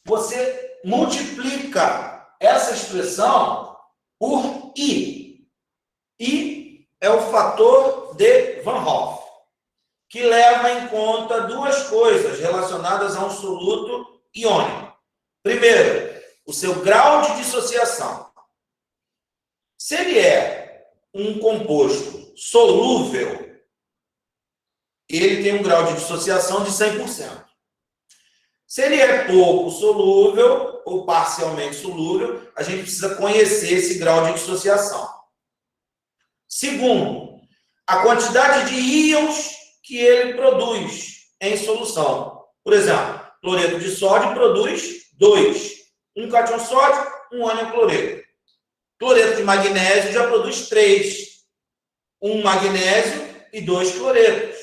Você multiplica essa expressão por I. I é o fator de Van Hoff, que leva em conta 2 coisas relacionadas a um soluto iônico. Primeiro, o seu grau de dissociação. Se ele é um composto solúvel, ele tem um grau de dissociação de 100%. Se ele é pouco solúvel ou parcialmente solúvel, a gente precisa conhecer esse grau de dissociação. Segundo, a quantidade de íons que ele produz em solução. Por exemplo, cloreto de sódio produz 2. Um cátion sódio, um ânion cloreto. Cloreto de magnésio já produz 3. Um magnésio e 2 cloretos.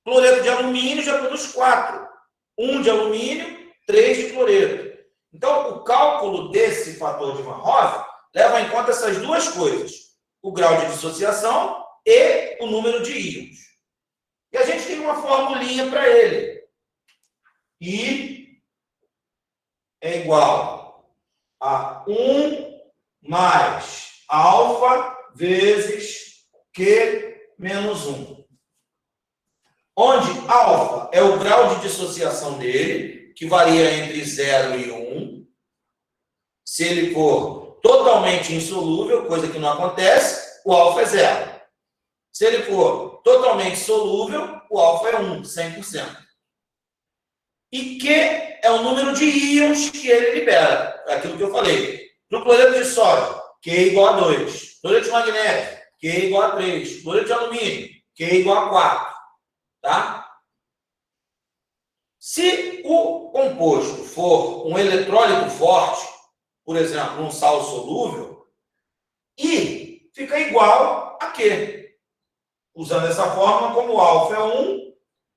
Cloreto de alumínio já produz 4. Um de alumínio, 3 de cloreto. Então, o cálculo desse fator de Van Hoff leva em conta essas duas coisas, o grau de dissociação e o número de íons. E a gente tem uma formulinha para ele. I é igual a 1 mais alfa vezes Q menos 1. Onde alfa é o grau de dissociação dele, que varia entre 0 e 1. Se ele for totalmente insolúvel, coisa que não acontece, o alfa é 0. Se ele for totalmente solúvel, o alfa é 1, 100%. E Q é o número de íons que ele libera. É aquilo que eu falei. No cloreto de sódio, Q igual a 2. Cloreto de magnésio, Q igual a 3. Cloreto de alumínio, Q igual a 4. Tá? Se o composto for um eletrólito forte, por exemplo, um sal solúvel, I fica igual a Q. Usando essa fórmula, como o alfa é 1,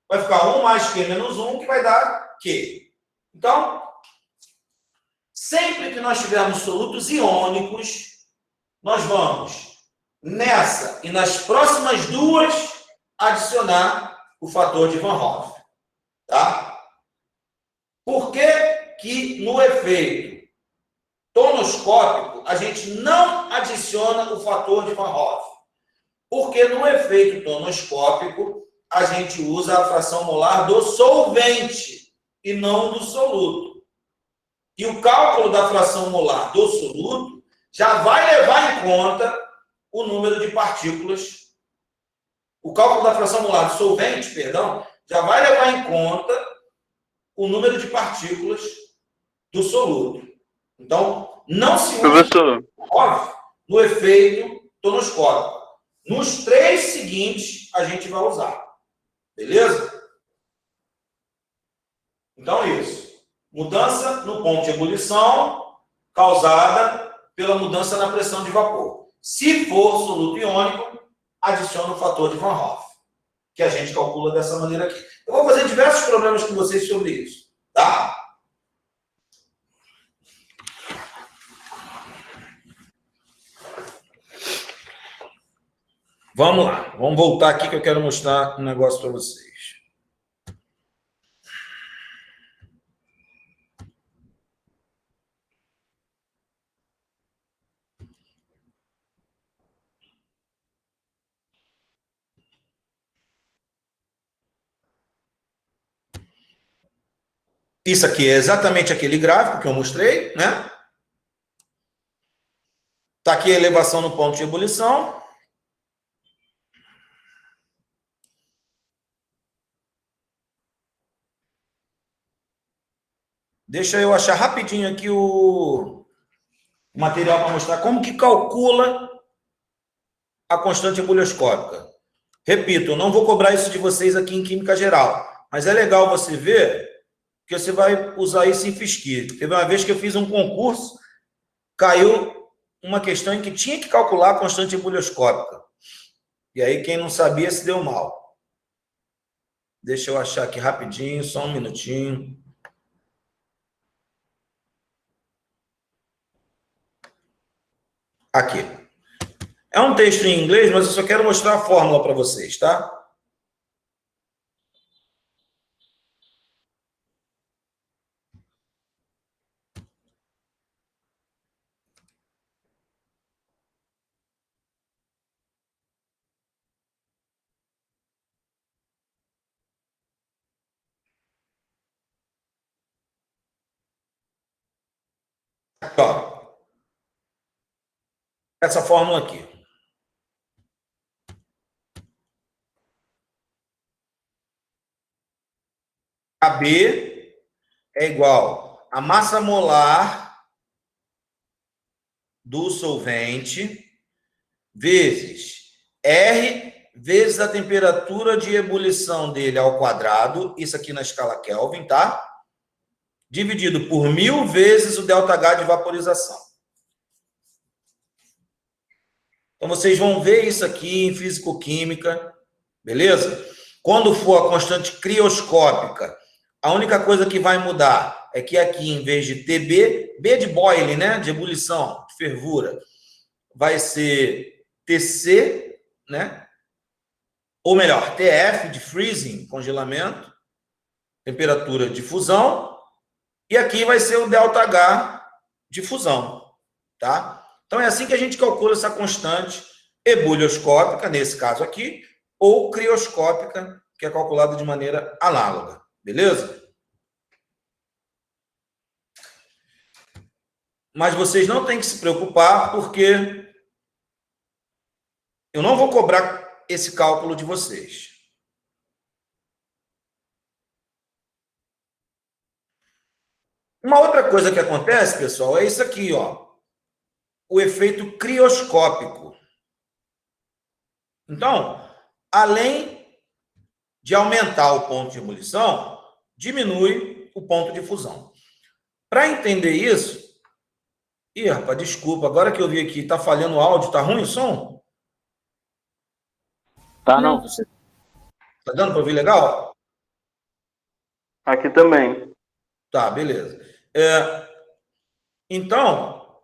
vai ficar 1 mais Q menos 1, que vai dar Q. Então, sempre que nós tivermos solutos iônicos, nós vamos, nessa e nas próximas duas, adicionar o fator de Van Hoff. Tá? Por que no efeito tonoscópico a gente não adiciona o fator de Van Hoff? Porque no efeito tonoscópico a gente usa a fração molar do solvente e não do soluto. E o cálculo da fração molar do soluto já vai levar em conta o número de partículas. O cálculo da fração molar do solvente, perdão, já vai levar em conta o número de partículas do soluto. Então, não se usa no efeito tonoscópico. Nos 3 seguintes, a gente vai usar. Beleza? Então, é isso. Mudança no ponto de ebulição causada pela mudança na pressão de vapor. Se for soluto iônico, adiciona o fator de Van Hoff, que a gente calcula dessa maneira aqui. Eu vou fazer diversos problemas com vocês sobre isso, tá? Vamos lá. Vamos voltar aqui que eu quero mostrar um negócio para vocês. Isso aqui é exatamente aquele gráfico que eu mostrei, né? Está aqui a elevação no ponto de ebulição. Deixa eu achar rapidinho aqui o material para mostrar como que calcula a constante ebulioscópica. Repito, eu não vou cobrar isso de vocês aqui em Química Geral, mas é legal você ver que você vai usar isso em FISC. Teve uma vez que eu fiz um concurso, caiu uma questão em que tinha que calcular a constante ebulioscópica. E aí quem não sabia se deu mal. Deixa eu achar aqui rapidinho, só um minutinho. Aqui. É um texto em inglês, mas eu só quero mostrar a fórmula para vocês, tá? Aqui, ó. Essa fórmula aqui. AB é igual a massa molar do solvente vezes R vezes a temperatura de ebulição dele ao quadrado, isso aqui na escala Kelvin, tá? Dividido por 1000 vezes o ΔH de vaporização. Então, vocês vão ver isso aqui em físico-química, beleza? Quando for a constante crioscópica, A única coisa que vai mudar é que aqui, em vez de TB, B de boiling, né? De ebulição, de fervura, vai ser TC, né? Ou melhor, TF de freezing, congelamento, temperatura de fusão, e aqui vai ser o ΔH de fusão, tá? Então é assim que a gente calcula essa constante ebulioscópica, nesse caso aqui, ou crioscópica, que é calculada de maneira análoga, beleza? Mas vocês não têm que se preocupar, porque eu não vou cobrar esse cálculo de vocês. Uma outra coisa que acontece, pessoal, é isso aqui, ó. O efeito crioscópico. Então, além de aumentar o ponto de ebulição, diminui o ponto de fusão. Para entender isso... Ih, rapaz, desculpa, agora que eu vi aqui, tá falhando o áudio, tá ruim o som? Tá, não. Tá dando para ouvir legal? Aqui também. Tá, beleza. Então,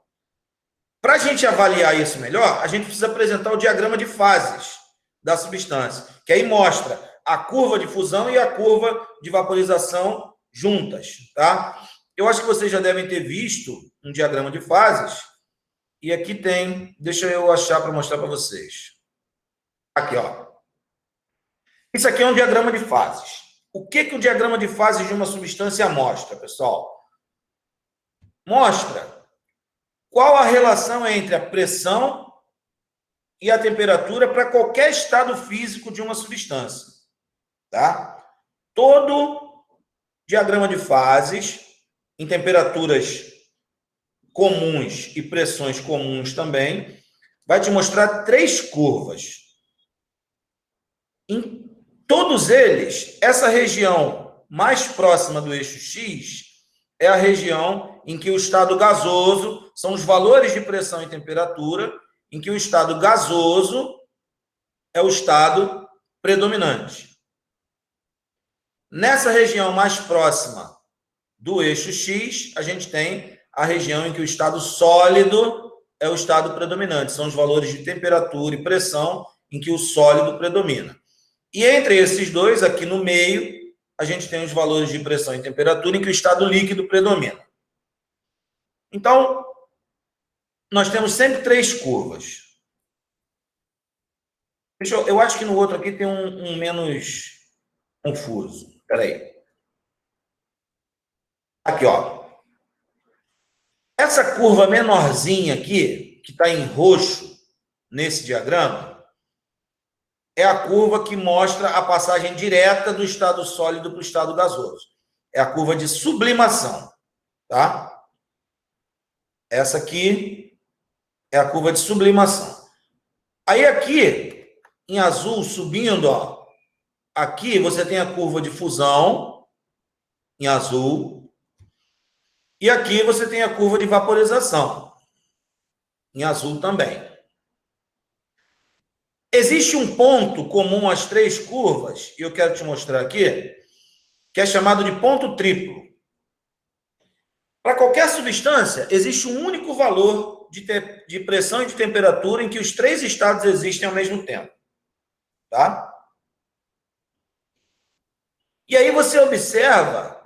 para a gente avaliar isso melhor, a gente precisa apresentar o diagrama de fases da substância, que aí mostra a curva de fusão e a curva de vaporização juntas, tá? Eu acho que vocês já devem ter visto um diagrama de fases, e aqui tem, deixa eu achar para mostrar para vocês. Aqui, ó. Isso aqui é um diagrama de fases. O que o diagrama de fases de uma substância mostra, pessoal? Mostra qual a relação entre a pressão e a temperatura para qualquer estado físico de uma substância, tá? Todo diagrama de fases, em temperaturas comuns e pressões comuns também, vai te mostrar 3 curvas. Em todos eles, essa região mais próxima do eixo X é a região em que o estado gasoso, são os valores de pressão e temperatura, em que o estado gasoso é o estado predominante. Nessa região mais próxima do eixo X, a gente tem a região em que o estado sólido é o estado predominante, são os valores de temperatura e pressão em que o sólido predomina. E entre esses dois, aqui no meio, a gente tem os valores de pressão e temperatura em que o estado líquido predomina. Então, nós temos sempre 3 curvas. Eu acho que no outro aqui tem um menos confuso. Espera aí. Aqui, ó. Essa curva menorzinha aqui, que está em roxo nesse diagrama, é a curva que mostra a passagem direta do estado sólido para o estado gasoso. É a curva de sublimação, tá? Essa aqui é a curva de sublimação. Aí aqui, em azul, subindo, ó, aqui você tem a curva de fusão, em azul, e aqui você tem a curva de vaporização, em azul também. Existe um ponto comum às 3 curvas, e eu quero te mostrar aqui, que é chamado de ponto triplo. Para qualquer substância, existe um único valor de pressão e de temperatura em que os 3 estados existem ao mesmo tempo. Tá? E aí você observa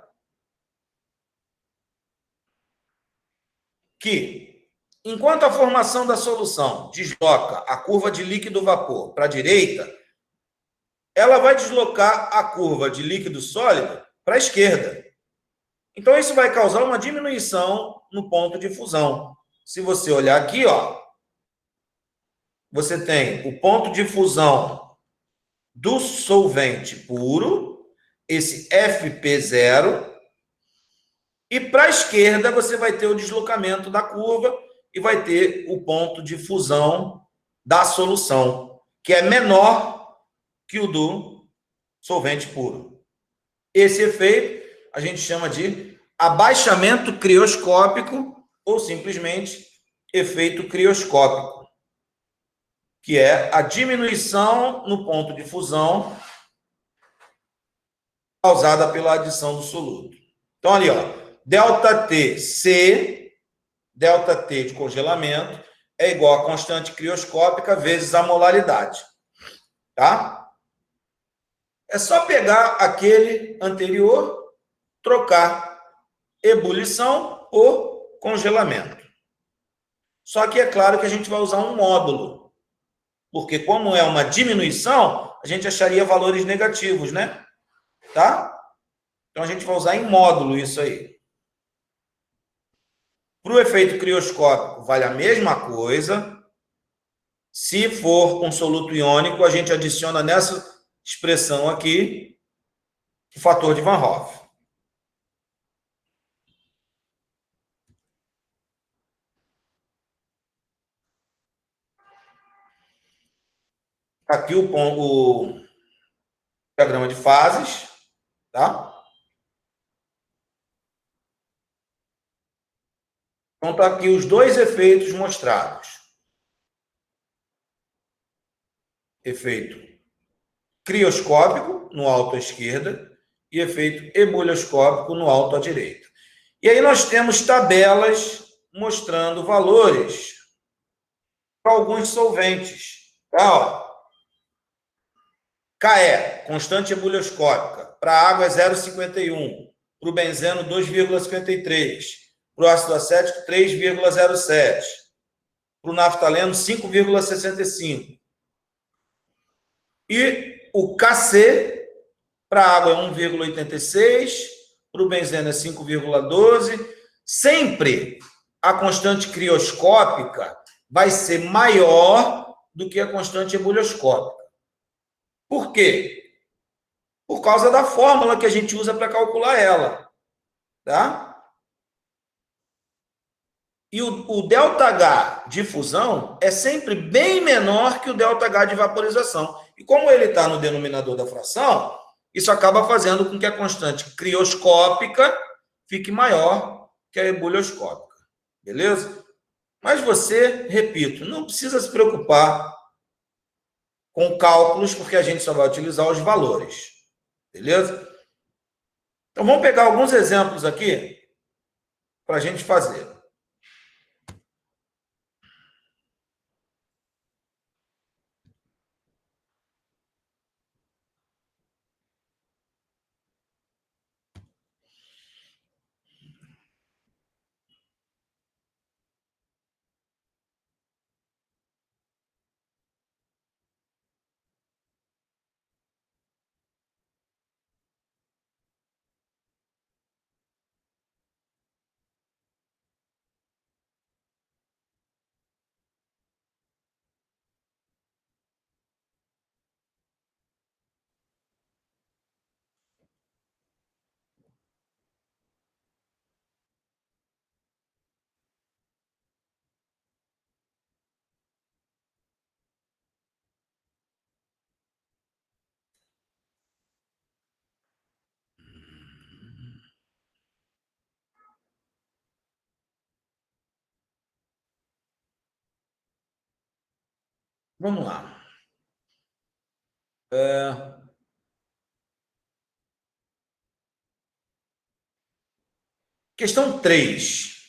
que, enquanto a formação da solução desloca a curva de líquido-vapor para a direita, ela vai deslocar a curva de líquido-sólido para a esquerda. Então, isso vai causar uma diminuição no ponto de fusão. Se você olhar aqui, ó, você tem o ponto de fusão do solvente puro, esse FP0, e para a esquerda você vai ter o deslocamento da curva e vai ter o ponto de fusão da solução, que é menor que o do solvente puro. Esse efeito a gente chama de abaixamento crioscópico ou simplesmente efeito crioscópico, que é a diminuição no ponto de fusão causada pela adição do soluto. Então, ali, ó, ΔT de congelamento, é igual a constante crioscópica vezes a molaridade. Tá? É só pegar aquele anterior, trocar ebulição por congelamento. Só que é claro que a gente vai usar um módulo, porque como é uma diminuição, a gente acharia valores negativos, né? Tá? Então a gente vai usar em módulo isso aí. Para o efeito crioscópico, vale a mesma coisa. Se for um soluto iônico, a gente adiciona nessa expressão aqui o fator de Van Hoff. Aqui o diagrama de fases, tá? Então, tá aqui os dois efeitos mostrados. Efeito crioscópico no alto à esquerda e efeito ebullioscópico no alto à direita. E aí nós temos tabelas mostrando valores para alguns solventes. Tá? Ó. KE, constante ebullioscópica. Para a água é 0,51. Para o benzeno, 2,53. Para o ácido acético, 3,07. Para o naftaleno, 5,65. E o KC, para a água é 1,86, para o benzeno é 5,12. Sempre a constante crioscópica vai ser maior do que a constante ebullioscópica. Por quê? Por causa da fórmula que a gente usa para calcular ela. Tá? E o ΔH de fusão é sempre bem menor que o ΔH de vaporização. E como ele está no denominador da fração, isso acaba fazendo com que a constante crioscópica fique maior que a ebullioscópica. Beleza? Mas você, repito, não precisa se preocupar com cálculos, porque a gente só vai utilizar os valores. Beleza? Então, vamos pegar alguns exemplos aqui para a gente fazer. Vamos lá. Questão 3.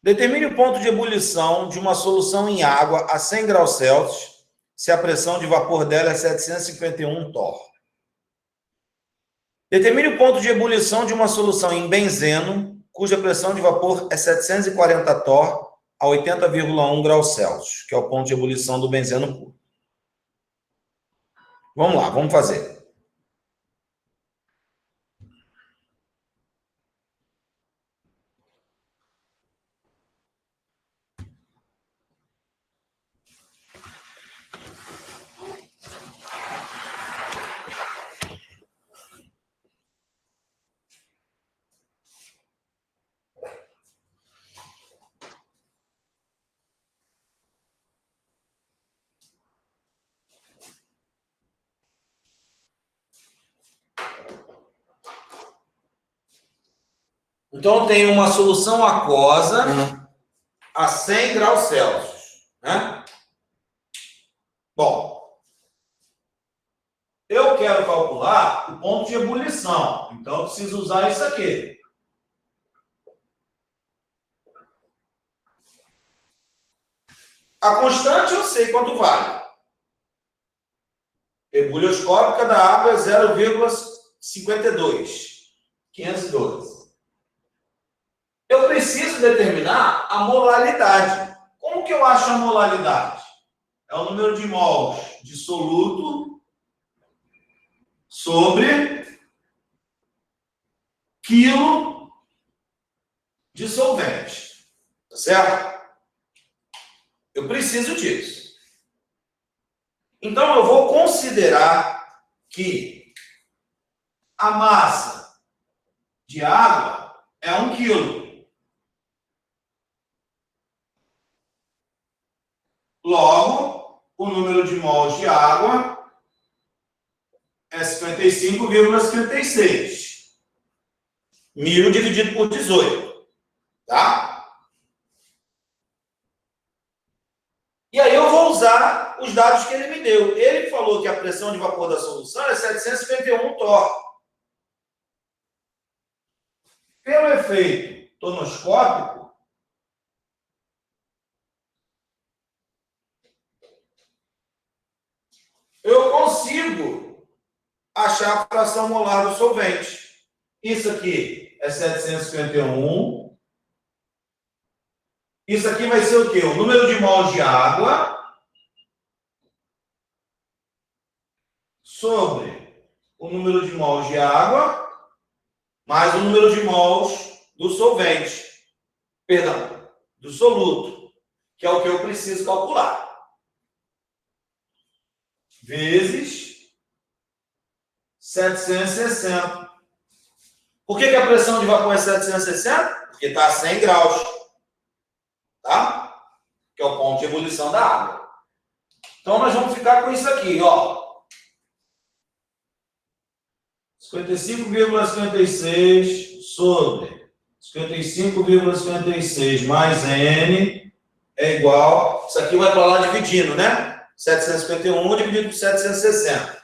Determine o ponto de ebulição de uma solução em água a 100 graus Celsius, se a pressão de vapor dela é 751 torr. Determine o ponto de ebulição de uma solução em benzeno, cuja pressão de vapor é 740 torr a 80,1 graus Celsius, que é o ponto de ebulição do benzeno puro. Vamos lá, vamos fazer. Então, tem uma solução aquosa a 100 graus Celsius. Né? Bom, eu quero calcular o ponto de ebulição. Então, eu preciso usar isso aqui. A constante eu sei quanto vale. Ebulioscópica da água é 0,52. 512. Eu preciso determinar a molalidade. Como que eu acho a molalidade? É o número de mols de soluto sobre quilo de solvente. Tá certo? Eu preciso disso. Então, eu vou considerar que a massa de água é 1 quilo. Logo, o número de mols de água é 55,56. 1.000 dividido por 18. Tá? E aí eu vou usar os dados que ele me deu. Ele falou que a pressão de vapor da solução é 751 torr. Pelo efeito tonoscópico, eu consigo achar a fração molar do solvente. Isso aqui é 751. Isso aqui vai ser o quê? O número de mols de água sobre o número de mols de água mais o número de mols do solvente. Perdão, do soluto, que é o que eu preciso calcular. Vezes 760. Por que a pressão de vapor é 760? Porque está a 100 graus. Tá? Que é o ponto de ebulição da água. Então, nós vamos ficar com isso aqui, ó. 55,56 sobre 55,56 mais N é igual... Isso aqui vai para lá dividindo, né? 751 dividido por 760.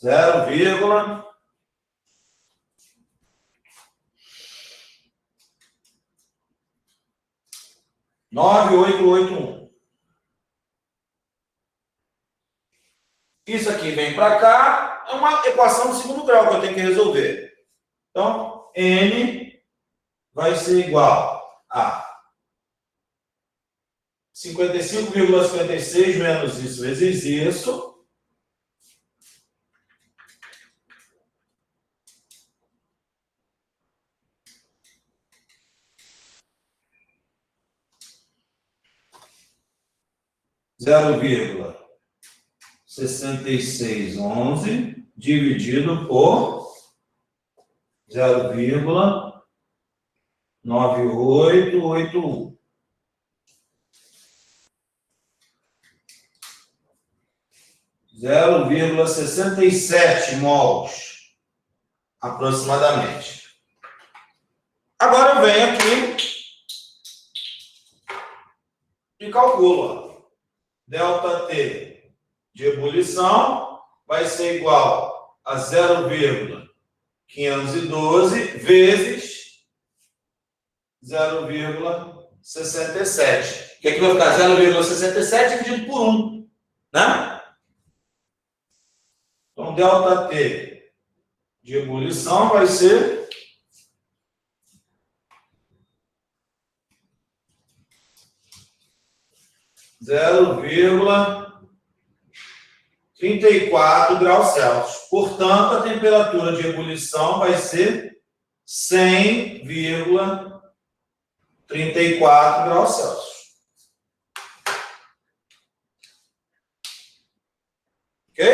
0,9881. Isso aqui vem para cá, é uma equação de segundo grau que eu tenho que resolver. Então, N vai ser igual a 55,56 menos isso vezes isso. Zero vírgula 6611 dividido por 0,9881. Zero vírgula 67 mols, aproximadamente. Agora eu venho aqui e calculo. Delta T de ebulição vai ser igual a 0,512 vezes 0,67. Que aqui vai ficar 0,67 dividido por 1. Né? Então, delta T de ebulição vai ser 0,34 graus Celsius. Portanto, a temperatura de ebulição vai ser 100,34 graus Celsius. Ok?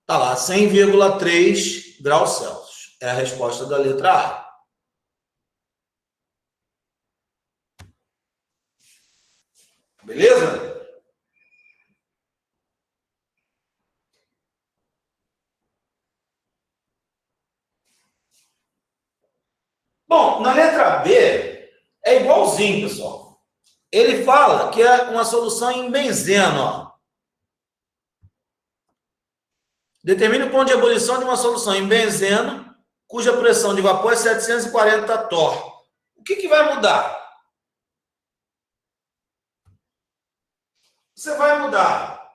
Está lá, 100,3 graus Celsius. É a resposta da letra A. Beleza? Bom, na letra B, é igualzinho, pessoal. Ele fala que é uma solução em benzeno. Ó. Determine o ponto de ebulição de uma solução em benzeno, cuja pressão de vapor é 740 torr. O que vai mudar? Você vai mudar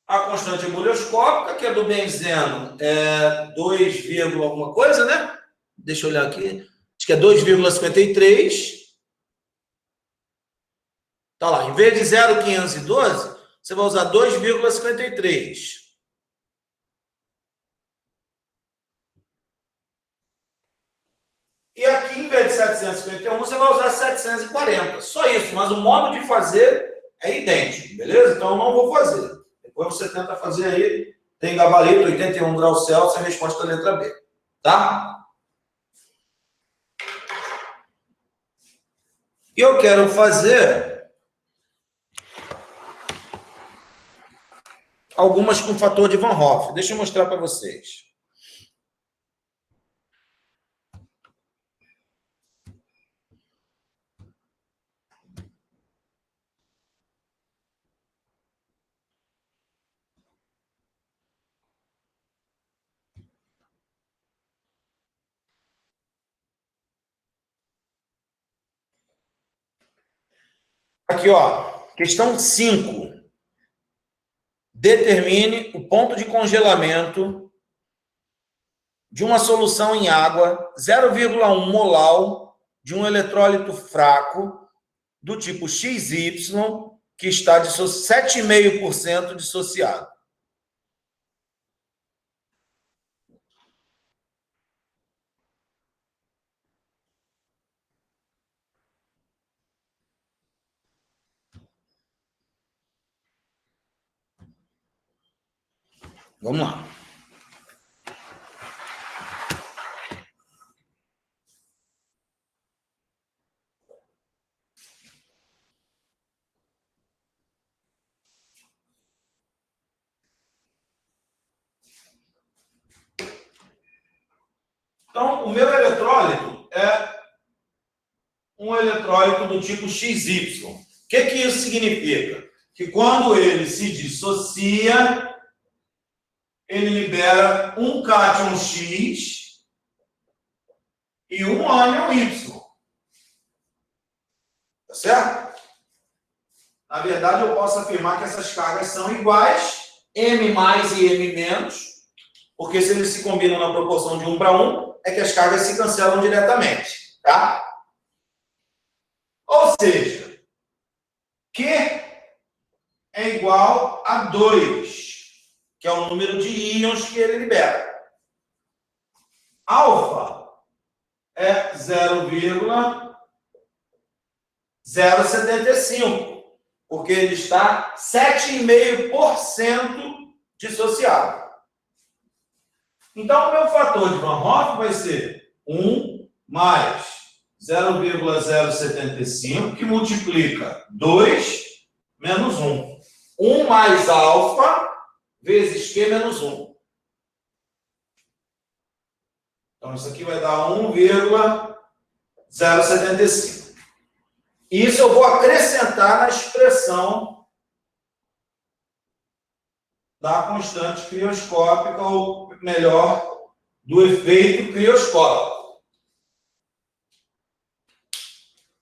a constante ebulioscópica, que é do benzeno, é 2, alguma coisa, né? Deixa eu olhar aqui. Acho que é 2,53. Tá lá. Em vez de 0,512, você vai usar 2,53. E aqui, em vez de 751, você vai usar 740. Só isso, mas o modo de fazer é idêntico, beleza? Então, eu não vou fazer. Depois você tenta fazer aí. Tem gabarito, 81 graus Celsius, a resposta é a letra B. Tá? E eu quero fazer algumas com fator de Van Hoff. Deixa eu mostrar para vocês. Aqui, ó, questão 5. Determine o ponto de congelamento de uma solução em água 0,1 molar de um eletrólito fraco do tipo XY que está de 7,5% dissociado. Vamos lá. Então, o meu eletrólito é um eletrólito do tipo XY. O que isso significa? Que quando ele se dissocia, ele libera um cátion X e um ânion Y. Tá certo? Na verdade, eu posso afirmar que essas cargas são iguais, M mais e M menos, porque se eles se combinam na proporção de 1 para 1, é que as cargas se cancelam diretamente, tá? Ou seja, Q é igual a 2, que é o número de íons que ele libera. Alfa é 0,075, porque ele está 7,5% dissociado. Então, o meu fator de Van Hoff vai ser 1 mais 0,075, que multiplica 2 menos 1. 1 mais alfa vezes Q menos 1. Então, isso aqui vai dar 1,075. Isso eu vou acrescentar na expressão da constante crioscópica, ou melhor, do efeito crioscópico.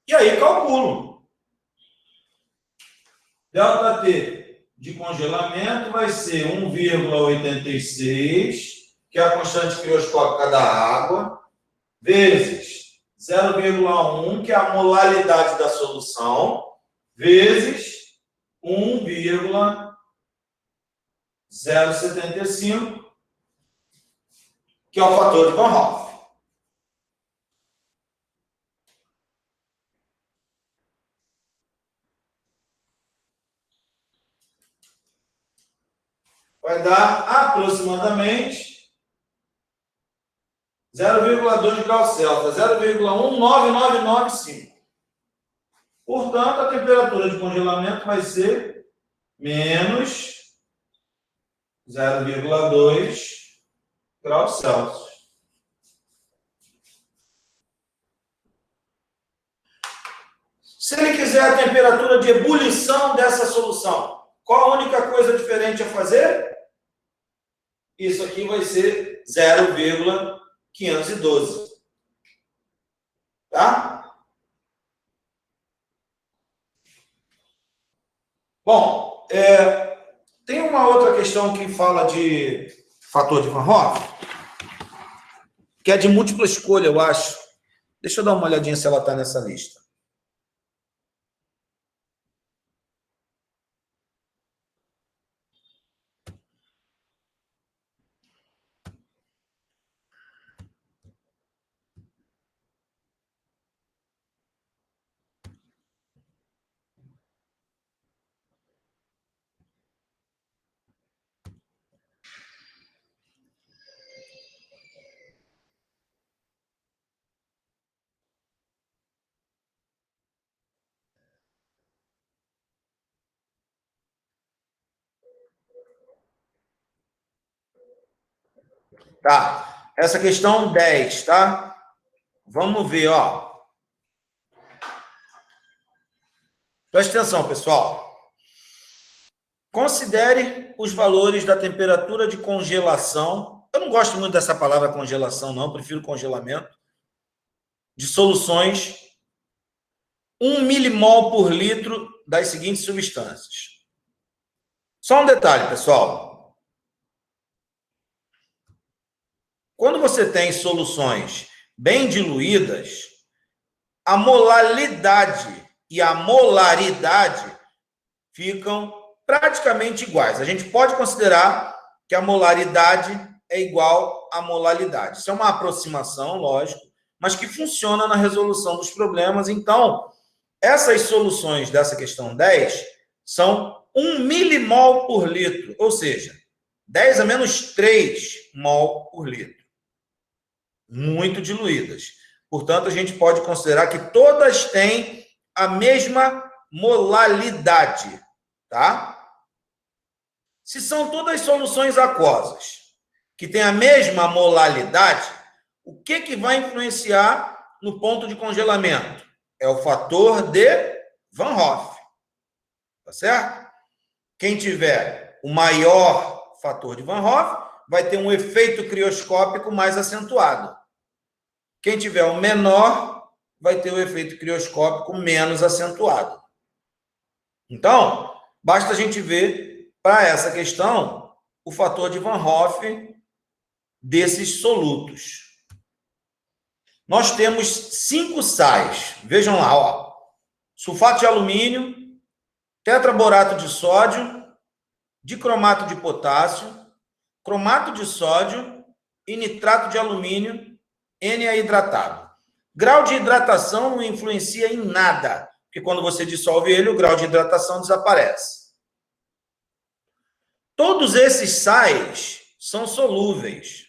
E aí calculo. ΔT de congelamento vai ser 1,86, que é a constante crioscópica da água, vezes 0,1, que é a molaridade da solução, vezes 1,075, que é o fator de Van Hoff. Vai dar aproximadamente 0,2 graus Celsius, 0,19995. Portanto, a temperatura de congelamento vai ser menos 0,2 graus Celsius. Se ele quiser a temperatura de ebulição dessa solução, qual a única coisa diferente a fazer? Isso aqui vai ser 0,512. Tá? Bom, tem uma outra questão que fala de fator de Van Hoff, que é de múltipla escolha, eu acho. Deixa eu dar uma olhadinha se ela está nessa lista. Tá, essa questão 10, tá? Vamos ver, ó. Presta atenção, pessoal. Considere os valores da temperatura de congelação. Eu não gosto muito dessa palavra congelação, não. Prefiro congelamento. De soluções 1 milimol por litro das seguintes substâncias. Só um detalhe, pessoal. Quando você tem soluções bem diluídas, a molalidade e a molaridade ficam praticamente iguais. A gente pode considerar que a molaridade é igual à molalidade. Isso é uma aproximação, lógico, mas que funciona na resolução dos problemas. Então, essas soluções dessa questão 10 são 1 milimol por litro, ou seja, 10 a menos 3 mol por litro. Muito diluídas. Portanto, a gente pode considerar que todas têm a mesma molalidade, tá? Se são todas soluções aquosas que têm a mesma molalidade, o que vai influenciar no ponto de congelamento? É o fator de Van Hoff, tá certo? Quem tiver o maior fator de Van Hoff vai ter um efeito crioscópico mais acentuado. Quem tiver o menor vai ter o efeito crioscópico menos acentuado. Então, basta a gente ver para essa questão o fator de Van Hoff desses solutos. Nós temos 5 sais. Vejam lá, ó. Sulfato de alumínio, tetraborato de sódio, dicromato de potássio, cromato de sódio e nitrato de alumínio, Na hidratado. Grau de hidratação não influencia em nada, porque quando você dissolve ele, o grau de hidratação desaparece. Todos esses sais são solúveis.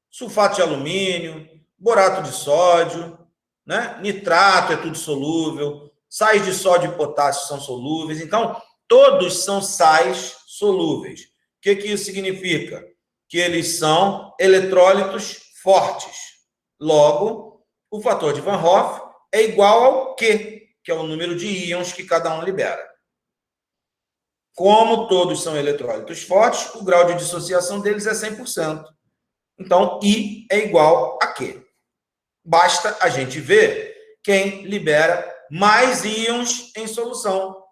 Sulfato de alumínio, borato de sódio, né? Nitrato é tudo solúvel, sais de sódio e potássio são solúveis. Então, todos são sais solúveis. O que isso significa? Que eles são eletrólitos fortes. Logo, o fator de Van Hoff é igual ao Q, que é o número de íons que cada um libera. Como todos são eletrólitos fortes, o grau de dissociação deles é 100%. Então, I é igual a Q. Basta a gente ver quem libera mais íons em solução.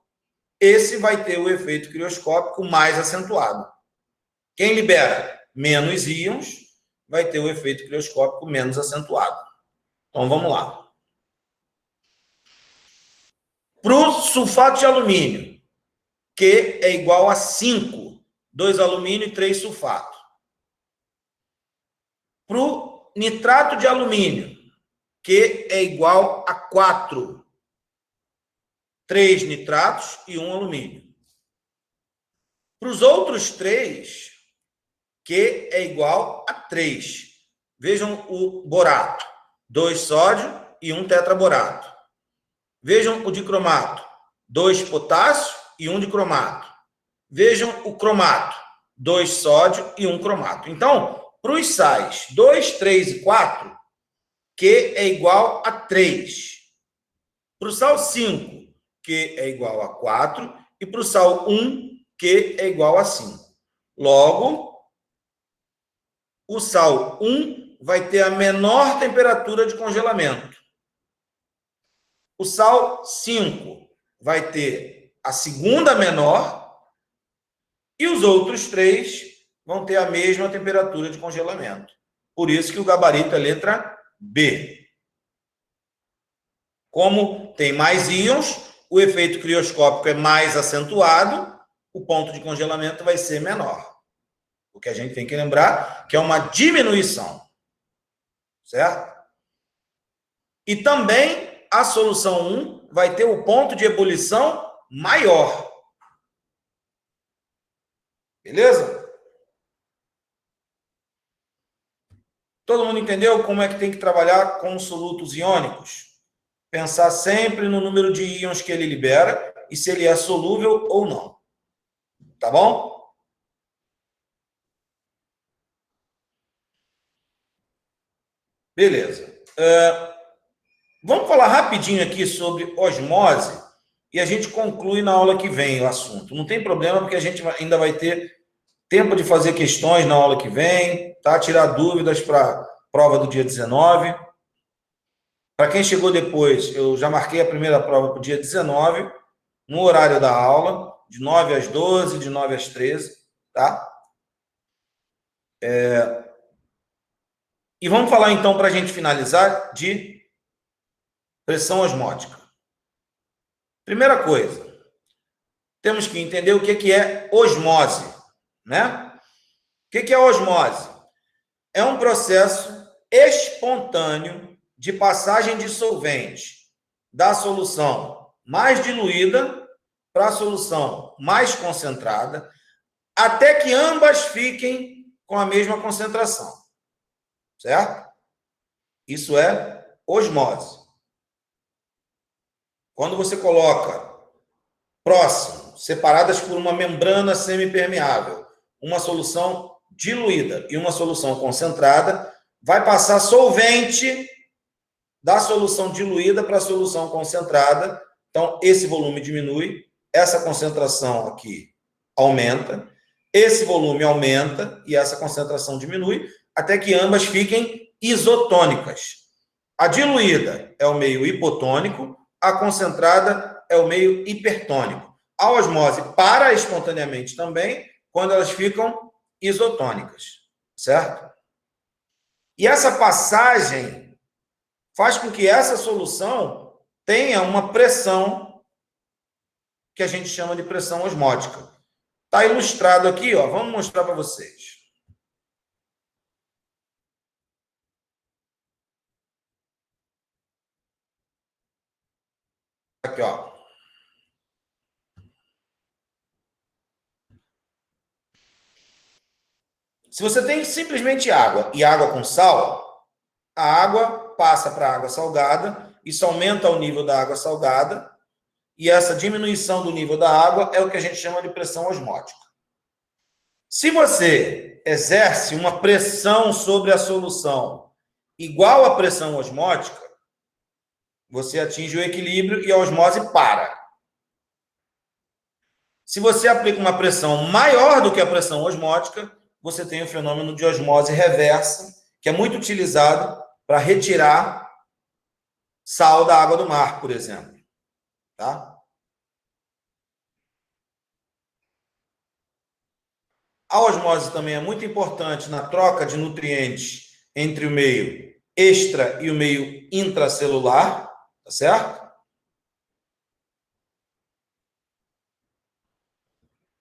Esse vai ter o efeito crioscópico mais acentuado. Quem libera menos íons vai ter o efeito crioscópico menos acentuado. Então, vamos lá. Para o sulfato de alumínio, Q é igual a 5. 2 alumínio e 3 sulfato. Para o nitrato de alumínio, Q é igual a 4. 3 nitratos e 1 alumínio. Para os outros 3, Q é igual a 3. Vejam o borato. 2 sódio e 1 tetraborato. Vejam o dicromato. 2 potássio e 1 dicromato. Vejam o cromato. 2 sódio e 1 cromato. Então, para os sais 2, 3 e 4, Q é igual a 3. Para o sal 5, Q é igual a 4. E para o sal 1, Q é igual a 5. Logo, o sal 1 vai ter a menor temperatura de congelamento. O sal 5 vai ter a segunda menor. E os outros 3 vão ter a mesma temperatura de congelamento. Por isso que o gabarito é letra B. Como tem mais íons, o efeito crioscópico é mais acentuado, o ponto de congelamento vai ser menor. O que a gente tem que lembrar que é uma diminuição. Certo? E também a solução 1 vai ter o ponto de ebulição maior. Beleza? Todo mundo entendeu como é que tem que trabalhar com solutos iônicos? Pensar sempre no número de íons que ele libera e se ele é solúvel ou não. Tá bom? Beleza. Vamos falar rapidinho aqui sobre osmose e a gente conclui na aula que vem o assunto. Não tem problema, porque a gente ainda vai ter tempo de fazer questões na aula que vem, tá? Tirar dúvidas para a prova do dia 19. Para quem chegou depois, eu já marquei a primeira prova para o dia 19, no horário da aula, de 9 às 12, de 9 às 13, tá? E vamos falar então, para a gente finalizar, de pressão osmótica. Primeira coisa, temos que entender o que é osmose, né? O que é osmose? É um processo espontâneo de passagem de solvente da solução mais diluída para a solução mais concentrada, até que ambas fiquem com a mesma concentração. Certo? Isso é osmose. Quando você coloca próximo, separadas por uma membrana semipermeável, uma solução diluída e uma solução concentrada, vai passar solvente da solução diluída para a solução concentrada. Então, esse volume diminui, essa concentração aqui aumenta, esse volume aumenta e essa concentração diminui, até que ambas fiquem isotônicas. A diluída é o meio hipotônico, a concentrada é o meio hipertônico. A osmose para espontaneamente também, quando elas ficam isotônicas, certo? E essa passagem faz com que essa solução tenha uma pressão que a gente chama de pressão osmótica. Está ilustrado aqui, ó. Vamos mostrar para vocês. Aqui, ó. Se você tem simplesmente água e água com sal, a água passa para a água salgada, isso aumenta o nível da água salgada, e essa diminuição do nível da água é o que a gente chama de pressão osmótica. Se você exerce uma pressão sobre a solução igual à pressão osmótica, você atinge o equilíbrio e a osmose para. Se você aplica uma pressão maior do que a pressão osmótica, você tem o fenômeno de osmose reversa, que é muito utilizado para retirar sal da água do mar, por exemplo. Tá? A osmose também é muito importante na troca de nutrientes entre o meio extra e o meio intracelular, tá certo?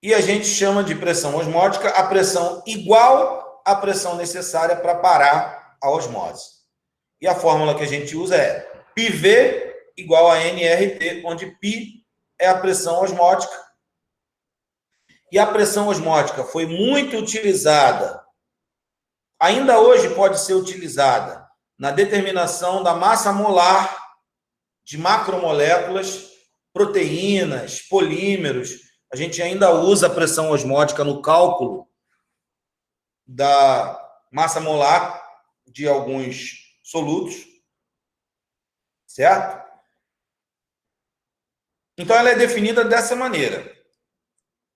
E a gente chama de pressão osmótica a pressão igual à pressão necessária para parar a osmose. E a fórmula que a gente usa é πV igual a nRT, onde π é a pressão osmótica. E a pressão osmótica foi muito utilizada, ainda hoje pode ser utilizada, na determinação da massa molar de macromoléculas, proteínas, polímeros. A gente ainda usa a pressão osmótica no cálculo da massa molar de alguns solutos, certo? Então, ela é definida dessa maneira.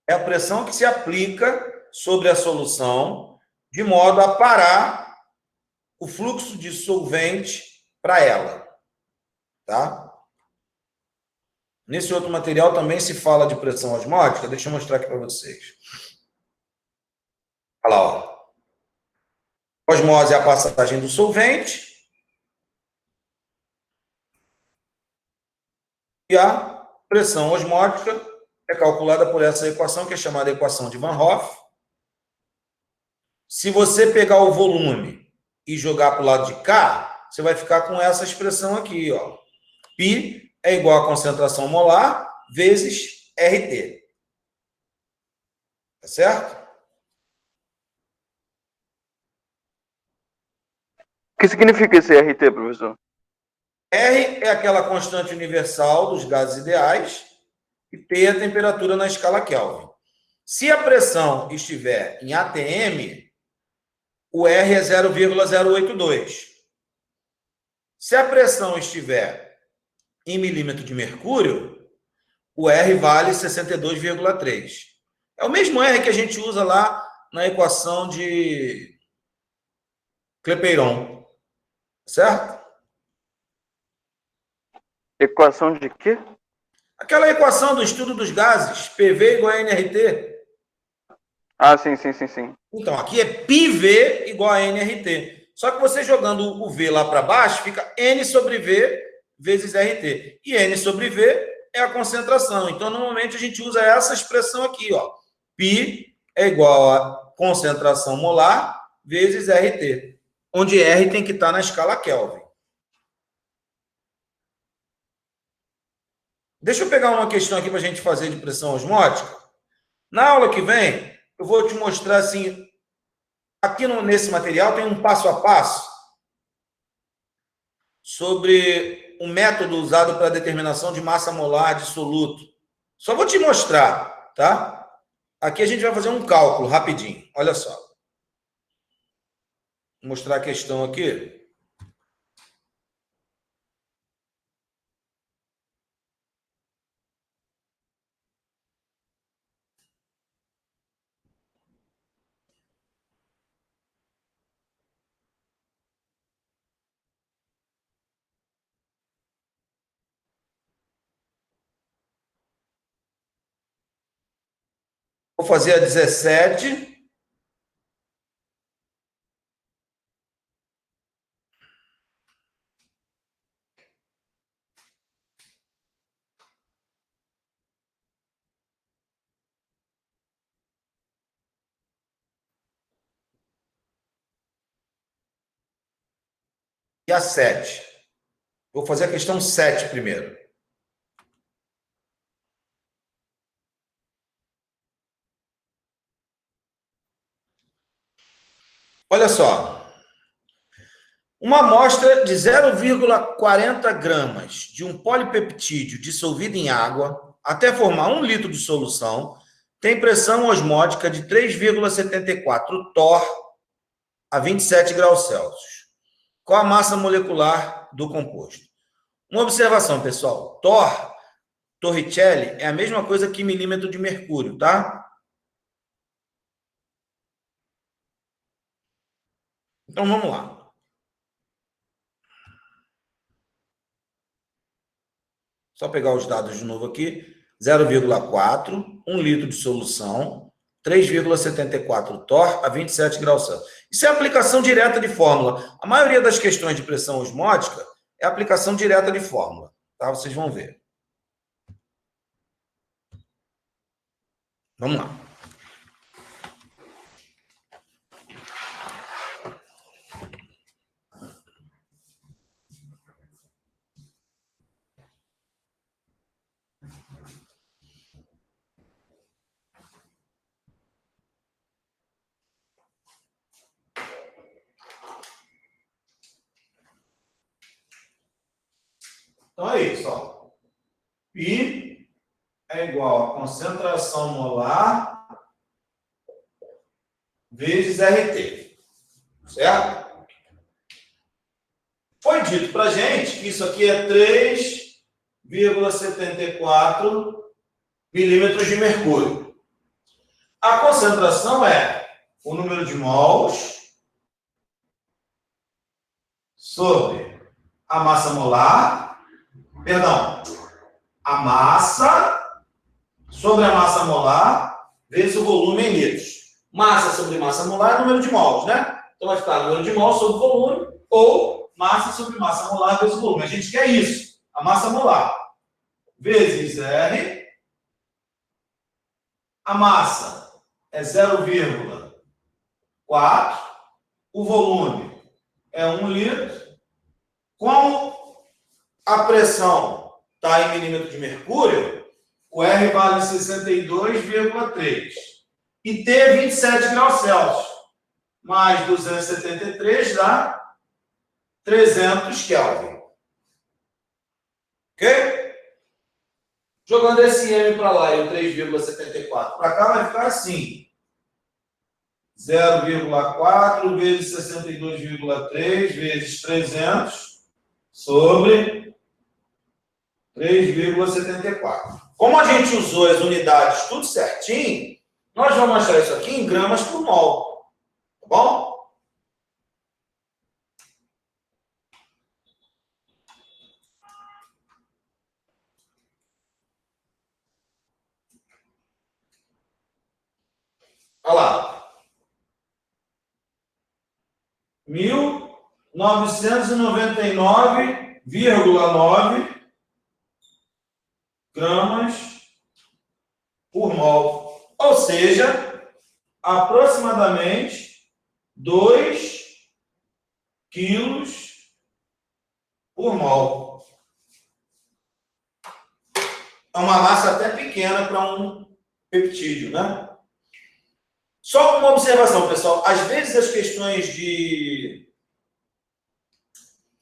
É a pressão que se aplica sobre a solução de modo a parar o fluxo de solvente para ela. Tá? Nesse outro material também se fala de pressão osmótica. Deixa eu mostrar aqui para vocês. Olha lá, ó. Osmose é a passagem do solvente. E a pressão osmótica é calculada por essa equação, que é chamada equação de Van Hoff. Se você pegar o volume e jogar para o lado de cá, você vai ficar com essa expressão aqui, ó. Π é igual a concentração molar vezes RT. Tá certo? O que significa esse RT, professor? R é aquela constante universal dos gases ideais e T é a temperatura na escala Kelvin. Se a pressão estiver em atm, o R é 0,082. Se a pressão estiver em milímetro de mercúrio, o R vale 62,3. É o mesmo R que a gente usa lá na equação de Clapeyron, certo? Equação de quê? Aquela equação do estudo dos gases, PV igual a nRT. Ah, sim. Então, aqui é πV igual a nRT. Só que você jogando o V lá para baixo, fica N sobre V vezes RT. E N sobre V é a concentração. Então, normalmente, a gente usa essa expressão aqui, ó. Π é igual a concentração molar vezes RT. Onde R tem que estar na escala Kelvin. Deixa eu pegar uma questão aqui para a gente fazer de pressão osmótica. Na aula que vem, eu vou te mostrar assim, aqui nesse material tem um passo a passo sobre um método usado para a determinação de massa molar de soluto. Só vou te mostrar, tá? Aqui a gente vai fazer um cálculo rapidinho. Olha só. Vou mostrar a questão aqui. Vou fazer a 17. E a 7. Vou fazer a questão 7 primeiro. Olha só. Uma amostra de 0,40 gramas de um polipeptídeo dissolvido em água até formar 1 litro de solução tem pressão osmótica de 3,74 torr a 27 graus Celsius. Qual a massa molecular do composto? Uma observação, pessoal. Torricelli é a mesma coisa que milímetro de mercúrio, tá? Então, vamos lá. Só pegar os dados de novo aqui. 0,4, 1 litro de solução, 3,74 torr a 27 graus Celsius. Isso é aplicação direta de fórmula. A maioria das questões de pressão osmótica é aplicação direta de fórmula, tá? Vocês vão ver. Vamos lá. Então é isso, ó. Π é igual a concentração molar vezes RT. Certo? Foi dito para a gente que isso aqui é 3 0,74 milímetros de mercúrio. A concentração é o número de mols sobre a massa molar, perdão, a massa sobre a massa molar vezes o volume em litros. Massa sobre massa molar é número de mols, né? Então vai ficar número de mols sobre volume ou massa sobre massa molar vezes o volume. A gente quer isso, a massa molar. Vezes R. A massa é 0,4. O volume é 1 litro. Como a pressão está em milímetro de mercúrio, o R vale 62,3. E T 27 graus Celsius. Mais 273 dá 300 Kelvin. Ok? Jogando esse M para lá e o 3,74 para cá, vai ficar assim. 0,4 vezes 62,3 vezes 300 sobre 3,74. Como a gente usou as unidades tudo certinho, nós vamos achar isso aqui em gramas por mol. Tá bom? Olha lá. 1.999,9 gramas por mol. Ou seja, aproximadamente 2 quilos por mol. É uma massa até pequena para um peptídeo, né? Só uma observação, pessoal. Às vezes as questões de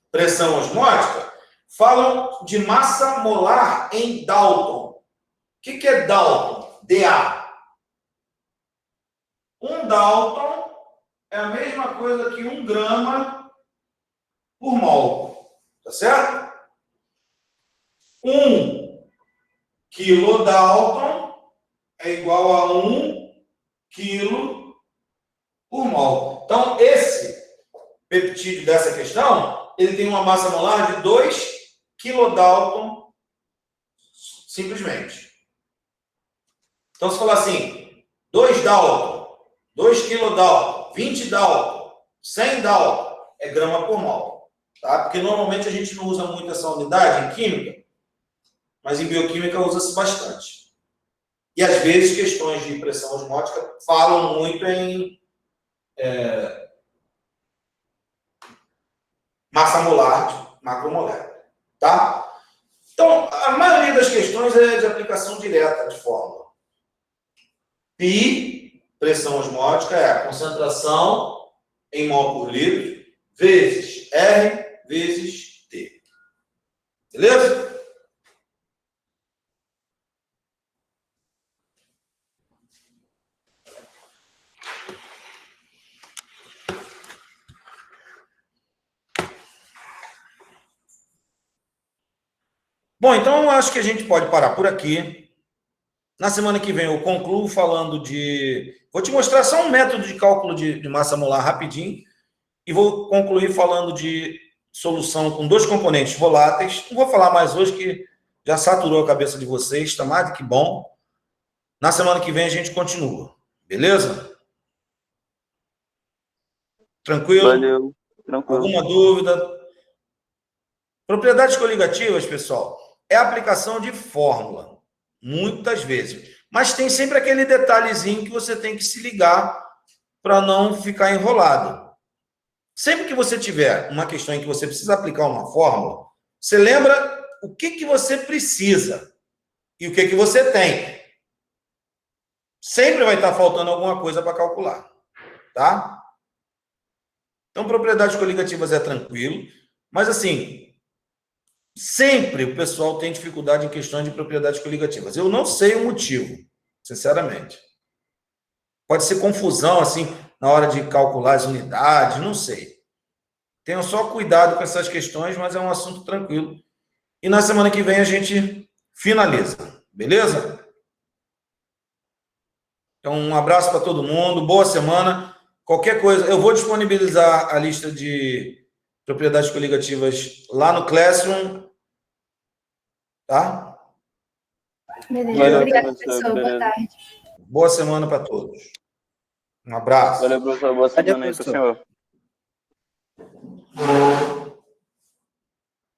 pressão osmótica falam de massa molar em Dalton. O que é Dalton? DA. Um Dalton é a mesma coisa que 1 grama por mol. Tá certo? 1 quilodalton é igual a 1 quilo por mol. Então, esse peptídeo dessa questão, ele tem uma massa molar de 2 quilodalton, simplesmente. Então, se falar assim, 2 dalton, 2 quilodalton, 20 dalton, 100 dalton, é grama por mol. Tá? Porque normalmente a gente não usa muito essa unidade em química, mas em bioquímica usa-se bastante. E, às vezes, questões de pressão osmótica falam muito em massa molar, macromolar. Tá? Então, a maioria das questões é de aplicação direta de fórmula. Pi, pressão osmótica, é a concentração em mol por litro, vezes R, vezes T. Beleza? Bom, então eu acho que a gente pode parar por aqui. Na semana que vem eu concluo falando de... Vou te mostrar só um método de cálculo de massa molar rapidinho e vou concluir falando de solução com 2 componentes voláteis. Não vou falar mais hoje que já saturou a cabeça de vocês, tá mais do que bom. Na semana que vem a gente continua, beleza? Tranquilo? Valeu. Tranquilo. Alguma dúvida? Propriedades coligativas, pessoal, é a aplicação de fórmula, muitas vezes. Mas tem sempre aquele detalhezinho que você tem que se ligar para não ficar enrolado. Sempre que você tiver uma questão em que você precisa aplicar uma fórmula, você lembra o que você precisa e o que você tem. Sempre vai estar faltando alguma coisa para calcular, tá? Então, propriedades coligativas é tranquilo, mas assim, sempre o pessoal tem dificuldade em questões de propriedades coligativas. Eu não sei o motivo, sinceramente. Pode ser confusão, assim, na hora de calcular as unidades, não sei. Tenham só cuidado com essas questões, mas é um assunto tranquilo E na semana que vem a gente finaliza. Beleza? Então, um abraço para todo mundo. Boa semana. Qualquer coisa, eu vou disponibilizar a lista de propriedades coligativas lá no Classroom. Tá? Beleza, Valeu, obrigada, professor. professor. Boa Beleza. tarde. Boa semana para todos. Um abraço. Valeu, professor. Boa semana aí pro professor. senhor.